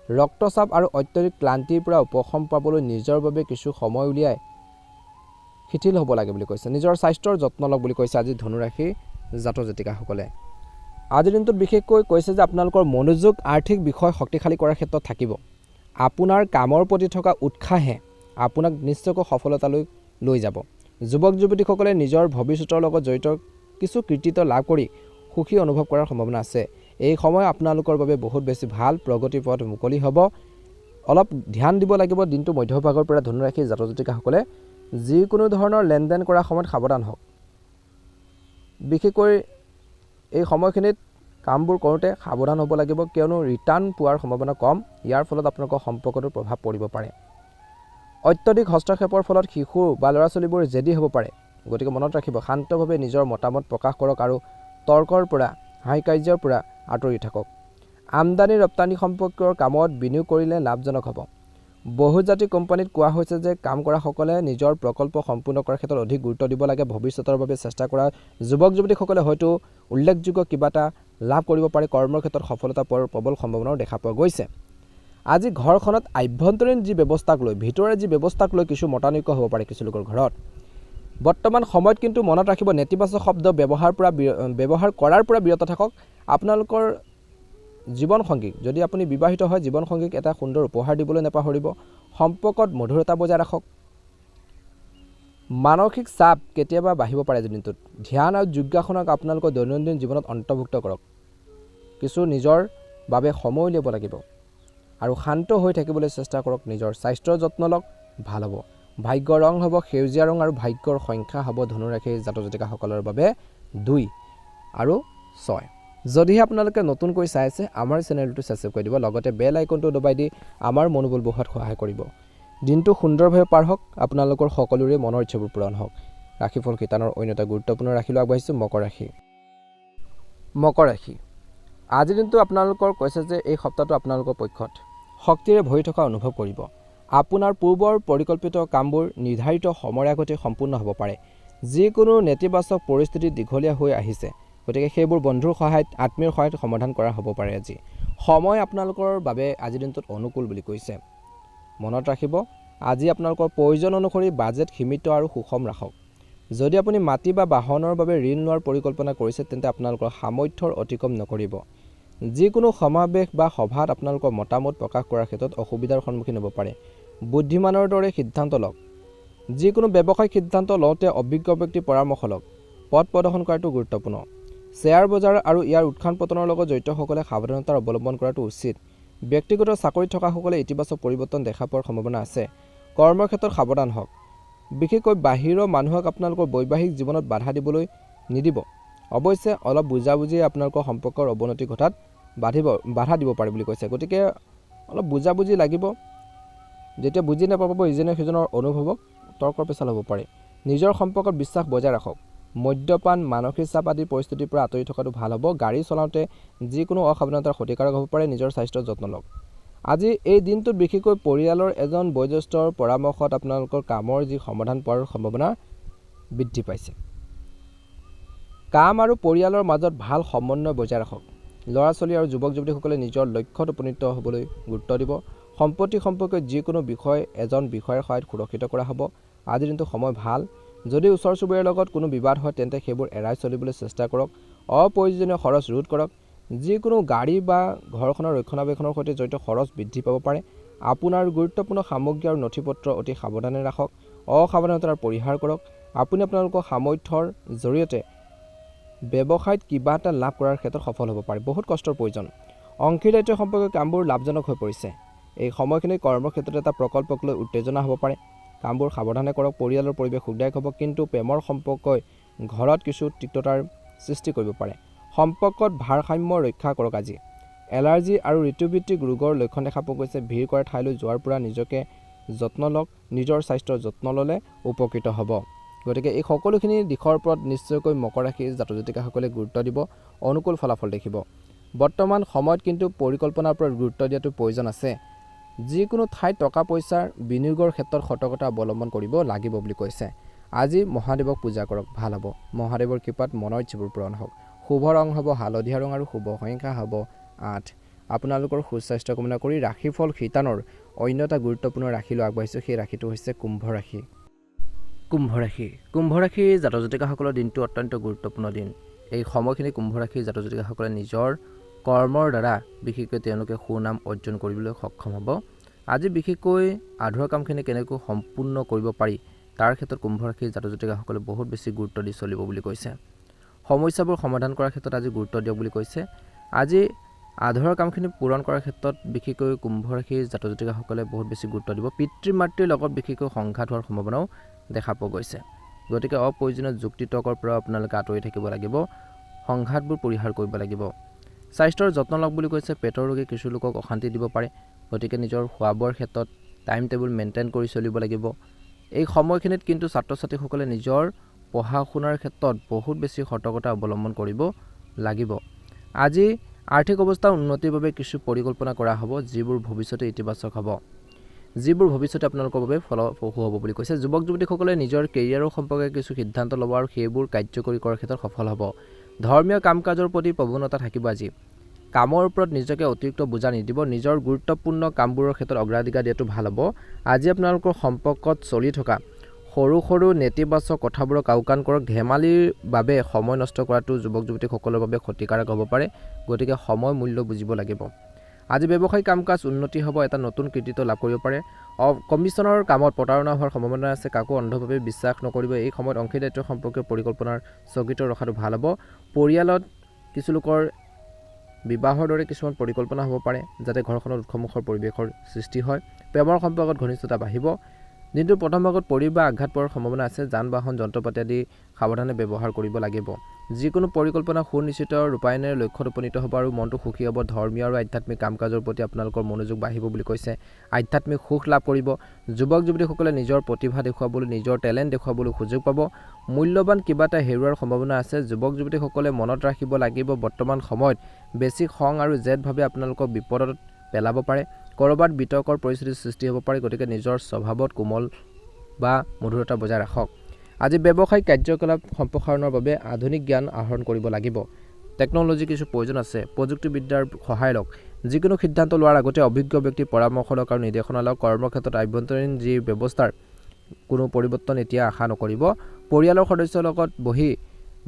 ৰক্তচাপ আৰু অত্যধিক ক্লান্তিৰ পৰা উপশম পাবলৈ নিজৰ বাবে কিছু সময় উলিয়াই শিথিল হ'ব লাগে বুলি কৈছে। নিজৰ স্বাস্থ্যৰ যত্ন লওক বুলি কৈছে আজি ধনুৰাশিৰ জাতক জাতিকাসকলে। আজিৰ দিনটোত বিশেষকৈ কৈছে যে আপোনালোকৰ মনোযোগ আৰ্থিক বিষয় শক্তিশালী কৰাৰ ক্ষেত্ৰত থাকিব। আপোনাৰ কামৰ প্ৰতি থকা উৎসাহে আপোনাক নিশ্চয়কৈ সফলতালৈ লৈ যাব। যুৱক যুৱতীসকলে নিজৰ ভৱিষ্যতৰ লগত জড়িত কিছু কৃতিত্ব লাভ কৰি সুখী অনুভৱ কৰাৰ সম্ভাৱনা আছে। এই সময় আপোনালোকৰ বাবে বহুত বেছি ভাল, প্ৰগতিৰ পথ মুকলি হ'ব। অলপ ধ্যান দিব লাগিব দিনটো মধ্যভাগৰ পৰা ধনুৰাশিৰ জাতক জাতিকাসকলে। যিকোনো ধৰণৰ লেনদেন কৰাৰ সময়ত সাৱধান হওক। বিশেষকৈ এই সময়খিনিত কামবোৰ কৰোঁতে সাৱধান হ'ব লাগিব, কিয়নো ৰিটাৰ্ণ পোৱাৰ সম্ভাৱনা কম। ইয়াৰ ফলত আপোনালোকৰ সম্পৰ্কটোৰ প্ৰভাৱ পৰিব পাৰে। অত্যধিক হস্তক্ষেপৰ ফলত শিশু বা ল'ৰা ছোৱালীবোৰ জেদী হ'ব পাৰে, গতিকে মনত ৰাখিব শান্তভাৱে নিজৰ মতামত প্ৰকাশ কৰক আৰু তৰ্কৰ পৰা হাই কাজিয়াৰ পৰা আঁতৰি থাকক। আমদানি ৰপ্তানি সম্পৰ্কীয় কামত বিনিয়োগ কৰিলে লাভজনক হ'ব। বহুজাতিক কোম্পানীত কোৱা হৈছে যে কাম কৰাসকলে নিজৰ প্ৰকল্প সম্পূৰ্ণ কৰাৰ ক্ষেত্ৰত অধিক গুৰুত্ব দিব লাগে। ভৱিষ্যতৰ বাবে চেষ্টা কৰা যুৱক যুৱতীসকলে হয়তো উল্লেখযোগ্য কিবা এটা লাভ কৰিব পাৰে। কৰ্মৰ ক্ষেত্ৰত সফলতা পোৱাৰ প্ৰবল সম্ভাৱনাও দেখা পোৱা গৈছে। আজি ঘৰখনত আভ্যন্তৰীণ যি ব্যৱস্থাক লৈ, ভিতৰে যি ব্যৱস্থাক লৈ কিছু মতানৈক্য হ'ব পাৰে কিছু লোকৰ ঘৰত। বৰ্তমান সময়ত কিন্তু মনত ৰাখিব নেতিবাচক শব্দ ব্যৱহাৰ কৰাৰ পৰা বিৰত থাকক। আপোনালোকৰ জীৱনসংগীক, যদি আপুনি বিবাহিত হয়, জীৱনসংগীক এটা সুন্দৰ উপহাৰ দিবলৈ নাপাহৰিব। সম্পৰ্কত মধুৰতা বজাই ৰাখক। মানসিক চাপ কেতিয়াবা বাঢ়িব পাৰে আজিৰ দিনটোত। ধ্যান আৰু যোগাসনক আপোনালোকৰ দৈনন্দিন জীৱনত অন্তৰ্ভুক্ত কৰক। কিছু নিজৰ বাবে সময় উলিয়াব লাগিব আৰু শান্ত হৈ থাকিবলৈ চেষ্টা কৰক। নিজৰ স্বাস্থ্যৰ যত্ন লওক, ভাল হ'ব। ভাগ্যৰ ৰং হ'ব সেউজীয়া ৰং আৰু ভাগ্যৰ সংখ্যা হ'ব ধনুৰাশিৰ জাতক জাতিকাসকলৰ বাবে 2 আৰু 6। যদিহে আপোনালোকে নতুনকৈ চাই আছে, আমাৰ চেনেলটো ছাবস্ক্ৰাইব কৰি দিব, লগতে বেল আইকনটো দবাই দি আমাৰ মনোবল বঢ়োৱাত সহায় কৰিব। দিনটো সুন্দৰভাৱে পাৰ হওক, আপোনালোকৰ সকলোৰে মনৰ ইচ্ছাবোৰ পূৰণ হওক। ৰাশিফল শিতানৰ অন্য এটা গুৰুত্বপূৰ্ণ ৰাশিলৈ আগবাঢ়িছোঁ, মকৰ ৰাশি। মকৰ ৰাশি আজিৰ দিনটো আপোনালোকৰ কৈছে যে এই সপ্তাহটো আপোনালোকৰ পক্ষত শক্তিৰে ভৰি থকা অনুভৱ কৰিব। আপোনাৰ পূৰ্বৰ পৰিকল্পিত কামবোৰ নিৰ্ধাৰিত সময়ৰ আগতে সম্পূৰ্ণ হ'ব পাৰে। যিকোনো নেতিবাচক পৰিস্থিতি দীঘলীয়া হৈ আহিছে, গতিকে সেইবোৰ বন্ধুৰ সহায়ত, আত্মীয়ৰ সহায়ত সমাধান কৰা হ'ব পাৰে। আজি সময় আপোনালোকৰ বাবে আজিৰ দিনটোত অনুকূল বুলি কৈছে। মনত ৰাখিব আজি আপোনালোকৰ প্ৰয়োজন অনুসৰি বাজেট সীমিত আৰু সুষম ৰাখক। যদি আপুনি মাটি বা বাহনৰ বাবে ঋণ লোৱাৰ পৰিকল্পনা কৰিছে, তেন্তে আপোনালোকৰ সামৰ্থ্যৰ অতিক্ৰম নকৰিব। যিকোনো সমাৱেশ বা সভাত আপোনালোকৰ মতামত প্ৰকাশ কৰাৰ ক্ষেত্ৰত অসুবিধাৰ সন্মুখীন হ'ব পাৰে। বুদ্ধিমানৰ দৰে সিদ্ধান্ত লওক। যিকোনো ব্যৱসায়িক সিদ্ধান্ত লওঁতে অভিজ্ঞ ব্যক্তিৰ পৰামৰ্শ লওক। পথ প্ৰদৰ্শন কৰাটো গুৰুত্বপূৰ্ণ। শ্বেয়াৰ বজাৰ আৰু ইয়াৰ উত্থান পতনৰ লগত জড়িতসকলে সাৱধানতাৰ অৱলম্বন কৰাটো উচিত। ব্যক্তিগত চাকৰিত থকাসকলে ইতিবাচক পৰিৱৰ্তন দেখা পোৱাৰ সম্ভাৱনা আছে। কৰ্মৰ ক্ষেত্ৰত সাৱধান হওক। বিশেষকৈ বাহিৰৰ মানুহক আপোনালোকৰ বৈবাহিক জীৱনত বাধা দিবলৈ নিদিব। অৱশ্যে অলপ বুজাবুজিয়ে আপোনালোকৰ সম্পৰ্কৰ অৱনতি ঘটাত বাধা দিব পাৰে বুলি কৈছে। গতিকে অলপ বুজাবুজি লাগিব। যেতিয়া বুজি নাপাব ইজনে সিজনৰ অনুভৱক তৰ্কৰ পেচাল হ'ব পাৰে। নিজৰ সম্পৰ্কত বিশ্বাস বজাই ৰাখক। মদ্যপান, মানসিক চাপ আদি পৰিস্থিতিৰ পৰা আঁতৰি থকাটো ভাল হ'ব। গাড়ী চলাওঁতে যিকোনো অসাৱধানতাৰ ক্ষতিকাৰক হ'ব পাৰে। নিজৰ স্বাস্থ্যৰ যত্ন লওক। আজি এই দিনটোত বিশেষকৈ পৰিয়ালৰ এজন বয়োজ্যেষ্ঠৰ পৰামৰ্শত আপোনালোকৰ কামৰ যি সমাধান পোৱাৰ সম্ভাৱনা বৃদ্ধি পাইছে। কাম আৰু পৰিয়ালৰ মাজত ভাল সমন্বয় বজাই ৰাখক। ল'ৰা-ছোৱালী আৰু যুৱক-যুৱতীসকলে নিজৰ লক্ষ্যত উপনীত হ'বলৈ গুৰুত্ব দিব। সম্পত্তি সম্পৰ্কীয় যিকোনো বিষয় এজন বিষয়াৰ সহায়ত সুৰক্ষিত কৰা হ'ব। আজিৰ দিনটো সময় ভাল। যদি ওচৰ চুবুৰীয়াৰ লগত কোনো বিবাদ হয় তেন্তে সেইবোৰ এৰাই চলিবলৈ চেষ্টা কৰক। অপ্ৰয়োজনীয় খৰচ ৰোধ কৰক। যিকোনো গাড়ী বা ঘৰখনৰ ৰক্ষণাবেক্ষণৰ সৈতে জড়িত খৰচ বৃদ্ধি পাব পাৰে। আপোনাৰ গুৰুত্বপূৰ্ণ সামগ্ৰী আৰু নথিপত্ৰ অতি সাৱধানে ৰাখক। অসাৱধানতাৰ পৰিহাৰ কৰক। আপুনি আপোনালোকৰ সামৰ্থ্যৰ জৰিয়তে ব্যৱসায়ত কিবা এটা লাভ কৰাৰ ক্ষেত্ৰত সফল হ'ব পাৰে। বহুত কষ্টৰ প্ৰয়োজন। অংশীদাৰিত্ব সম্পৰ্কীয় কামবোৰ লাভজনক হৈ পৰিছে। এই সময়খিনি কৰ্মৰ ক্ষেত্ৰত এটা প্ৰকল্পক লৈ উত্তেজনা হ'ব পাৰে। কামবোৰ সাৱধানে কৰক। পৰিয়ালৰ পৰিৱেশ সুখদায়ক হ'ব, কিন্তু প্ৰেমৰ সম্পৰ্কই ঘৰত কিছু তিক্ততাৰ সৃষ্টি কৰিব পাৰে। সম্পৰ্কত ভাৰসাম্য ৰক্ষা কৰক। আজি এলাৰ্জি আৰু ঋতুভিত্তিক ৰোগৰ লক্ষণ দেখা পোৱা গৈছে। ভিৰ কৰা ঠাইলৈ যোৱাৰ পৰা নিজকে যত্ন লওক। নিজৰ স্বাস্থ্যৰ যত্ন ল'লে উপকৃত হ'ব। গতিকে এই সকলোখিনি দিশৰ ওপৰত নিশ্চয়কৈ মকৰ ৰাশিৰ জাতক জাতিকাসকলে গুৰুত্ব দিব, অনুকূল ফলাফল দেখিব। বৰ্তমান সময়ত কিন্তু পৰিকল্পনাৰ ওপৰত গুৰুত্ব দিয়াটো প্ৰয়োজন আছে। যিকোনো ঠাইত টকা পইচাৰ বিনিয়োগৰ ক্ষেত্ৰত সতৰ্কতা অৱলম্বন কৰিব লাগিব বুলি কৈছে। আজি মহাদেৱক পূজা কৰক, ভাল হ'ব। মহাদেৱৰ কৃপাত মনৰ ইচ্ছাবোৰ পূৰণ হওক। শুভ ৰং হ'ব হালধীয়া ৰং আৰু শুভ সংখ্যা হ'ব 8। আপোনালোকৰ সুস্বাস্থ্য কামনা কৰি ৰাশিফল শিতানৰ অন্য এটা গুৰুত্বপূৰ্ণ ৰাশিলৈ আগবাঢ়িছোঁ। সেই ৰাশিটো হৈছে কুম্ভ ৰাশি। কুম্ভ ৰাশিৰ জাতক জাতিকাসকলৰ দিনটো অত্যন্ত গুৰুত্বপূৰ্ণ দিন। এই সময়খিনি কুম্ভ ৰাশিৰ জাতক জাতিকাসকলে নিজৰ কৰ্মৰ দ্বাৰা বিশেষকৈ তেওঁলোকে সুনাম অৰ্জন কৰিবলৈ সক্ষম হ'ব। আজি বিশেষকৈ আধৰুৱা কামখিনি কেনেকৈ সম্পূৰ্ণ কৰিব পাৰি তাৰ ক্ষেত্ৰত কুম্ভ ৰাশিৰ জাতক জাতিকাসকলে বহুত বেছি গুৰুত্ব দি চলিব বুলি কৈছে। সমস্যাবোৰ সমাধান কৰাৰ ক্ষেত্ৰত আজি গুৰুত্ব দিয়ক বুলি কৈছে। আজি আধৰুৱা কামখিনি পূৰণ কৰাৰ ক্ষেত্ৰত বিশেষকৈ কুম্ভ ৰাশিৰ জাতক জাতিকাসকলে বহুত বেছি গুৰুত্ব দিব। পিতৃ মাতৃৰ লগত বিশেষকৈ সংঘাত হোৱাৰ সম্ভাৱনাও দেখা পোৱা গৈছে। গতিকে অপ্ৰয়োজনীয় যুক্তি তৰ্কৰ পৰা আপোনালোকে আঁতৰি থাকিব লাগিব। সংঘাতবোৰ পৰিহাৰ কৰিব লাগিব। স্বাস্থ্যৰ যত্ন লওক বুলি কৈছে। পেটৰ ৰোগে কিছু লোকক অশান্তি দিব পাৰে। গতিকে নিজৰ খোৱা বোৱাৰ ক্ষেত্ৰত টাইম টেবুল মেইনটেইন কৰি চলিব লাগিব। এই সময়খিনিত কিন্তু ছাত্ৰ ছাত্ৰীসকলে নিজৰ পঢ়া শুনাৰ ক্ষেত্ৰত বহুত বেছি সতৰ্কতা অৱলম্বন কৰিব লাগিব। আজি আৰ্থিক অৱস্থাৰ উন্নতিৰ বাবে কিছু পৰিকল্পনা কৰা হ'ব, যিবোৰ ভৱিষ্যতে ইতিবাচক হ'ব, যিবোৰ ভৱিষ্যতে আপোনালোকৰ বাবে ফলপ্ৰসূ হ'ব বুলি কৈছে। যুৱক যুৱতীসকলে নিজৰ কেৰিয়াৰৰ সম্পৰ্কে কিছু সিদ্ধান্ত ল'ব আৰু সেইবোৰ কাৰ্যকৰী কৰাৰ ক্ষেত্ৰত সফল হ'ব। ধৰ্মীয় কাম কাজৰ প্ৰতি প্ৰৱণতা থাকিব। আজি কামৰ ওপৰত নিজকে অতিৰিক্ত বোজা নিদিব। নিজৰ গুৰুত্বপূৰ্ণ কামবোৰৰ ক্ষেত্ৰত অগ্ৰাধিকাৰ দিয়াটো ভাল হ'ব। আজি আপোনালোকৰ সম্পৰ্কত চলি থকা সৰু সৰু নেতিবাচক কথাবোৰক আওকাণ কৰক। ধেমালিৰ বাবে সময় নষ্ট কৰাটো যুৱক যুৱতীসকলৰ বাবে ক্ষতিকাৰক হ'ব পাৰে। গতিকে সময় মূল্য বুজিব লাগিব। আজি ব্যৱসায়িক কাম কাজ উন্নতি হ'ব। এটা নতুন কৃতিত্ব লাভ কৰিব পাৰে। কমিশ্যনৰ কামত প্ৰতাৰণা হোৱাৰ সম্ভাৱনা আছে। কাকো অন্ধভাৱে বিশ্বাস নকৰিব। এই সময়ত অংশীদাৰিত্ব সম্পৰ্কীয় পৰিকল্পনাৰ স্থগিত ৰখাটো ভাল হ'ব। পৰিয়ালত কিছু লোকৰ বিবাহৰ দৰে কিছুমান পৰিকল্পনা হ'ব পাৰে, যাতে ঘৰখনত উৎসৱমুখৰ পৰিৱেশৰ সৃষ্টি হয়। প্ৰেমৰ সম্পৰ্কত ঘনিষ্ঠতা বাঢ়িব। দিনটোৰ প্ৰথম ভাগত পৰি বা আঘাত পোৱাৰ সম্ভাৱনা আছে। যান বাহন যন্ত্ৰপাতি আদি সাৱধানে ব্যৱহাৰ কৰিব লাগিব। যিকোনো পৰিকল্পনা সুনিশ্চিত ৰূপায়ণেৰে লক্ষ্যত উপনীত হ'ব আৰু মনটো সুখী হ'ব। ধৰ্মীয় আৰু আধ্যাত্মিক কাম কাজৰ প্ৰতি আপোনালোকৰ মনোযোগ বাঢ়িব বুলি কৈছে। আধ্যাত্মিক সুখ লাভ কৰিব। যুৱক যুৱতীসকলে নিজৰ প্ৰতিভা দেখুৱাবলৈ, নিজৰ টেলেণ্ট দেখুৱাবলৈ সুযোগ পাব। মূল্যৱান কিবা এটা হেৰুৱাৰ সম্ভাৱনা আছে। যুৱক যুৱতীসকলে মনত ৰাখিব লাগিব, বৰ্তমান সময়ত বেছি খং আৰু জেদভাৱে আপোনালোকক বিপদত পেলাব পাৰে। ক'ৰবাত বিতৰ্কৰ পৰিস্থিতিৰ সৃষ্টি হ'ব পাৰে। গতিকে নিজৰ স্বভাৱত কোমল বা মধুৰতা বজাই ৰাখক। আজি ব্যৱসায়িক কাৰ্যকলাপ সম্প্ৰসাৰণৰ বাবে আধুনিক জ্ঞান আহৰণ কৰিব লাগিব। টেকন'লজি কিছু প্ৰয়োজন আছে। প্ৰযুক্তিবিদ্যাৰ সহায় লওক। যিকোনো সিদ্ধান্ত লোৱাৰ আগতে অভিজ্ঞ ব্যক্তিৰ পৰামৰ্শ লওক আৰু নিৰ্দেশনা লওক। কৰ্মক্ষেত্ৰত আভ্যন্তৰীণ যি ব্যৱস্থাৰ কোনো পৰিৱৰ্তন এতিয়া আশা নকৰিব। পৰিয়ালৰ সদস্যৰ লগত বহি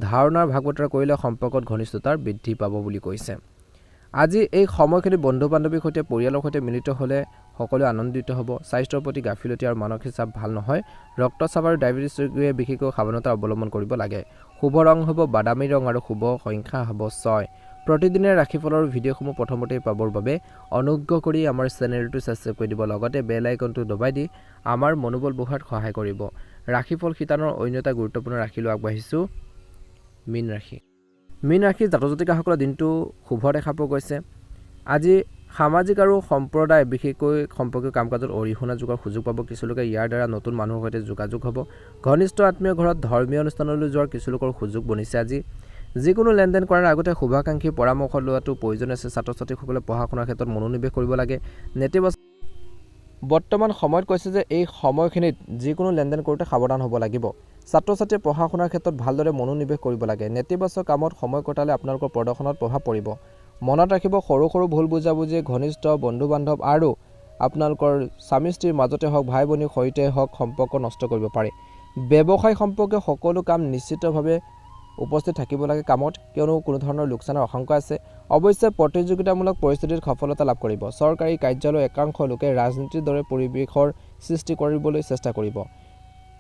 ধাৰণাৰ ভাগ বতৰা কৰিলে সম্পৰ্কত ঘনিষ্ঠতাৰ বৃদ্ধি পাব বুলি কৈছে। আজি এই সময়খিনি বন্ধু বান্ধৱীৰ সৈতে পৰিয়ালৰ সৈতে মিলিত হ'লে সকলো আনন্দিত হ'ব। স্বাস্থ্যৰ প্ৰতি গাফিলতি আৰু মানসিক চাপ ভাল নহয়। ৰক্তচাপ আৰু ডায়েবেটিছ ৰোগীয়ে বিশেষকৈ সাৱধানতা অৱলম্বন কৰিব লাগে। শুভ ৰং হ'ব বাদামী ৰং আৰু শুভ সংখ্যা হ'ব 6। প্ৰতিদিনে ৰাশিফলৰ ভিডিঅ'সমূহ প্ৰথমতেই পাবৰ বাবে অনুগ্ৰহ কৰি আমাৰ চেনেলটো ছাবস্ক্ৰাইব কৰি দিব, লগতে বেল আইকনটো দবাই দি আমাৰ মনোবল বঢ়োৱাত সহায় কৰিব। ৰাশিফল শিতানৰ অন্য এটা গুৰুত্বপূৰ্ণ ৰাশিলৈ আগবাঢ়িছোঁ, মীন ৰাশি। মীন ৰাশিৰ জাতক জাতিকাসকলৰ দিনটো শুভ দেখা পোৱা গৈছে। আজি সামাজিক আৰু সম্প্ৰদায় বিশেষকৈ সম্পৰ্কীয় কাম কাজত অৰিহণা যোগৰ সুযোগ পাব। কিছুলোকে ইয়াৰ দ্বাৰা নতুন মানুহৰ সৈতে যোগাযোগ হ'ব। ঘনিষ্ঠ আত্মীয় ঘৰত ধৰ্মীয় অনুষ্ঠানলৈ যোৱাৰ কিছুলোকৰ সুযোগ বনিছে। আজি যিকোনো লেনদেন কৰাৰ আগতে শুভাকাংক্ষী পৰামৰ্শ লোৱাটো প্ৰয়োজন আছে। ছাত্ৰ ছাত্ৰীসকলে পঢ়া শুনাৰ ক্ষেত্ৰত মনোনিৱেশ কৰিব লাগে। নেতিবাচক বৰ্তমান সময়ত কৈছে যে এই সময়খিনিত যিকোনো লেনদেন কৰোঁতে সাৱধান হ'ব লাগিব। ছাত্ৰ ছাত্ৰীয়ে পঢ়া শুনাৰ ক্ষেত্ৰত ভালদৰে মনোনিৱেশ কৰিব লাগে। নেতিবাচক কামত সময় কটালে আপোনালোকৰ প্ৰদৰ্শনত প্ৰভাৱ পৰিব। মনত ৰাখিব, সৰু সৰু ভুল বুজাবুজি ঘনিষ্ঠ বন্ধু বান্ধৱ আৰু আপোনালোকৰ স্বামী স্ত্ৰীৰ মাজতে হওক, ভাই ভনীৰ সৈতে হওক, সম্পৰ্ক নষ্ট কৰিব পাৰে। ব্যৱসায় সম্পৰ্কে সকলো কাম নিশ্চিতভাৱে উপস্থিত থাকিব লাগে কামত, কিয়নো কোনো ধৰণৰ লোকচানৰ আশংকা আছে। অৱশ্যে প্ৰতিযোগিতামূলক পৰিস্থিতিত সফলতা লাভ কৰিব। চৰকাৰী কাৰ্যালয় একাংশ লোকে ৰাজনীতিৰ দৰে পৰিৱেশৰ সৃষ্টি কৰিবলৈ চেষ্টা কৰিব।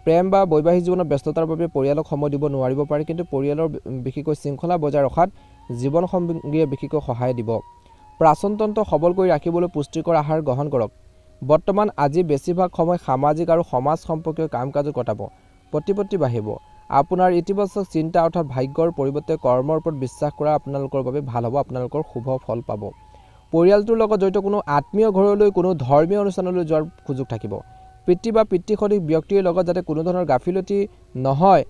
প্ৰেম বা বৈবাহিক জীৱনত ব্যস্ততাৰ বাবে পৰিয়ালক সময় দিব নোৱাৰিব পাৰে, কিন্তু পৰিয়ালৰ বিশেষকৈ শৃংখলা বজাই ৰখাত জীৱন সংগীয়ে বিশেষকৈ সহায় দিব। প্ৰাচনতন্ত্ৰ সবল কৰি ৰাখিবলৈ পুষ্টিকৰ আহাৰ গ্ৰহণ কৰক। বৰ্তমান আজি বেছিভাগ সময় সামাজিক আৰু সমাজ সম্পৰ্কীয় কাম কাজত কটাব। প্ৰতিপত্তি বাঢ়িব। আপোনাৰ ইতিবাচক চিন্তা অৰ্থাৎ ভাগ্যৰ পৰিৱৰ্তে কৰ্মৰ ওপৰত বিশ্বাস কৰা আপোনালোকৰ বাবে ভাল হ'ব। আপোনালোকৰ শুভ ফল পাব। পৰিয়ালটোৰ লগত জড়িত কোনো আত্মীয় ঘৰলৈ, কোনো ধৰ্মীয় অনুষ্ঠানলৈ যোৱাৰ সুযোগ থাকিব। পিতৃ বা পিতৃসদৃশ ব্যক্তিৰ লগত যাতে কোনো ধৰণৰ গাফিলতি নহয়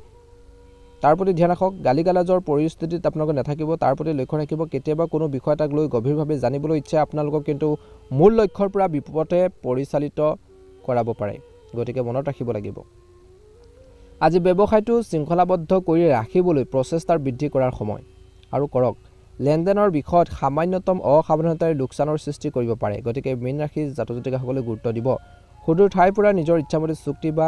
তাৰ প্ৰতি ধ্যান ৰাখক। গালি গালাজৰ পৰিস্থিতিত আপোনালোকে নাথাকিব, তাৰ প্ৰতি লক্ষ্য ৰাখিব। কেতিয়াবা কোনো বিষয় এটাক লৈ গভীৰভাৱে জানিবলৈ ইচ্ছা আপোনালোকক কিন্তু মূল লক্ষ্যৰ পৰা বিপথে পৰিচালিত কৰাব পাৰে, গতিকে মনত ৰাখিব লাগিব। আজি ব্যৱসায়টো শৃংখলাবদ্ধ কৰি ৰাখিবলৈ প্ৰচেষ্টাৰ বৃদ্ধি কৰাৰ সময় আৰু কৰক। লেনদেনৰ বিষয়ত সামান্যতম অসাৱধানতাই লোকচানৰ সৃষ্টি কৰিব পাৰে, গতিকে মীন ৰাশিৰ জাতক জাতিকাসকলে গুৰুত্ব দিব। সুদূৰ ঠাইৰ পৰা নিজৰ ইচ্ছামতে চুক্তি বা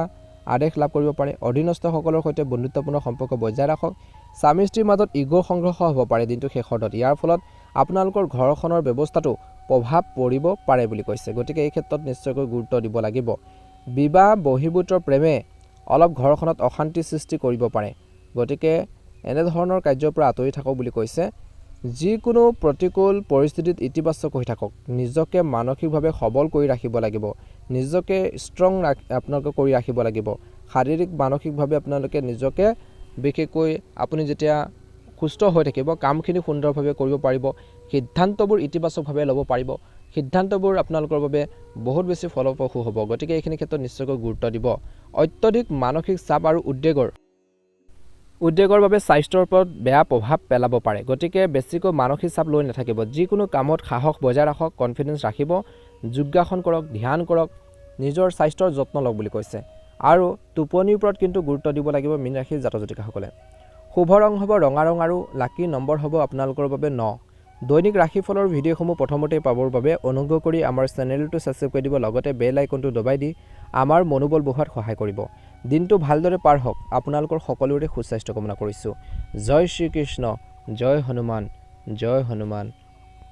আদেশ লাভ কৰিব পাৰে। অধীনস্থসকলৰ সৈতে বন্ধুত্বপূৰ্ণ সম্পৰ্ক বজাই ৰাখক। স্বামী স্ত্ৰীৰ মাজত ইগ'ৰ সংঘৰ্ষ হ'ব পাৰে দিনটোৰ শেষত। ইয়াৰ ফলত আপোনালোকৰ ঘৰখনৰ ব্যৱস্থাটো প্ৰভাৱ পৰিব পাৰে বুলি কৈছে, গতিকে এই ক্ষেত্ৰত নিশ্চয়কৈ গুৰুত্ব দিব লাগিব। বিবাহ বহিৰ্ভূত প্ৰেমে অলপ ঘৰখনত অশান্তি সৃষ্টি কৰিব পাৰে, গতিকে এনেধৰণৰ কাৰ্যৰ পৰা আঁতৰি থাকক বুলি কৈছে। যিকোনো প্ৰতিকূল পৰিস্থিতিত ইতিবাচক হৈ থাকক। নিজকে মানসিকভাৱে সবল কৰি ৰাখিব লাগিব। নিজকে ষ্ট্ৰং আপোনালোকে কৰি ৰাখিব লাগিব। শাৰীৰিক মানসিকভাৱে আপোনালোকে নিজকে বিশেষকৈ আপুনি যেতিয়া সুস্থ হৈ থাকিব, কামখিনি সুন্দৰভাৱে কৰিব পাৰিব। সিদ্ধান্তবোৰ ইতিবাচকভাৱে ল'ব পাৰিব। সিদ্ধান্তবোৰ আপোনালোকৰ বাবে বহুত বেছি ফলপ্ৰসূ হ'ব, গতিকে এইখিনি ক্ষেত্ৰত নিশ্চয়কৈ গুৰুত্ব দিব। অত্যধিক মানসিক চাপ আৰু উদ্বেগৰ বাবে স্বাস্থ্যৰ ওপৰত বেয়া প্ৰভাৱ পেলাব পাৰে, গতিকে বেছিকৈ মানসিক চাপ লৈ নাথাকিব। যিকোনো কামত সাহস বজাই ৰাখক, কনফিডেন্স ৰাখিব। যোগাসন কৰক, ধ্যান কৰক, নিজৰ স্বাস্থ্যৰ যত্ন লওক বুলি কৈছে। আৰু টোপনিৰ ওপৰত কিন্তু গুৰুত্ব দিব লাগিব মীন ৰাশিৰ জাতক জাতিকাসকলে। শুভ ৰং হ'ব ৰঙা ৰং আৰু লাকি নম্বৰ হ'ব আপোনালোকৰ বাবে 9। দৈনিক ৰাশিফলৰ ভিডিঅ'সমূহ প্ৰথমতেই পাবৰ বাবে অনুগ্ৰহ কৰি আমাৰ চেনেলটো ছাবস্ক্ৰাইব কৰি দিব, লগতে বেল আইকনটো দবাই দি আমাৰ মনোবল বঢ়োৱাত সহায় কৰিব। দিনটো ভালদৰে পাৰ হওক। আপোনালোকৰ সকলোৰে সুস্বাস্থ্য কামনা কৰিছোঁ। জয় শ্ৰীকৃষ্ণ, জয় হনুমান, জয় হনুমান।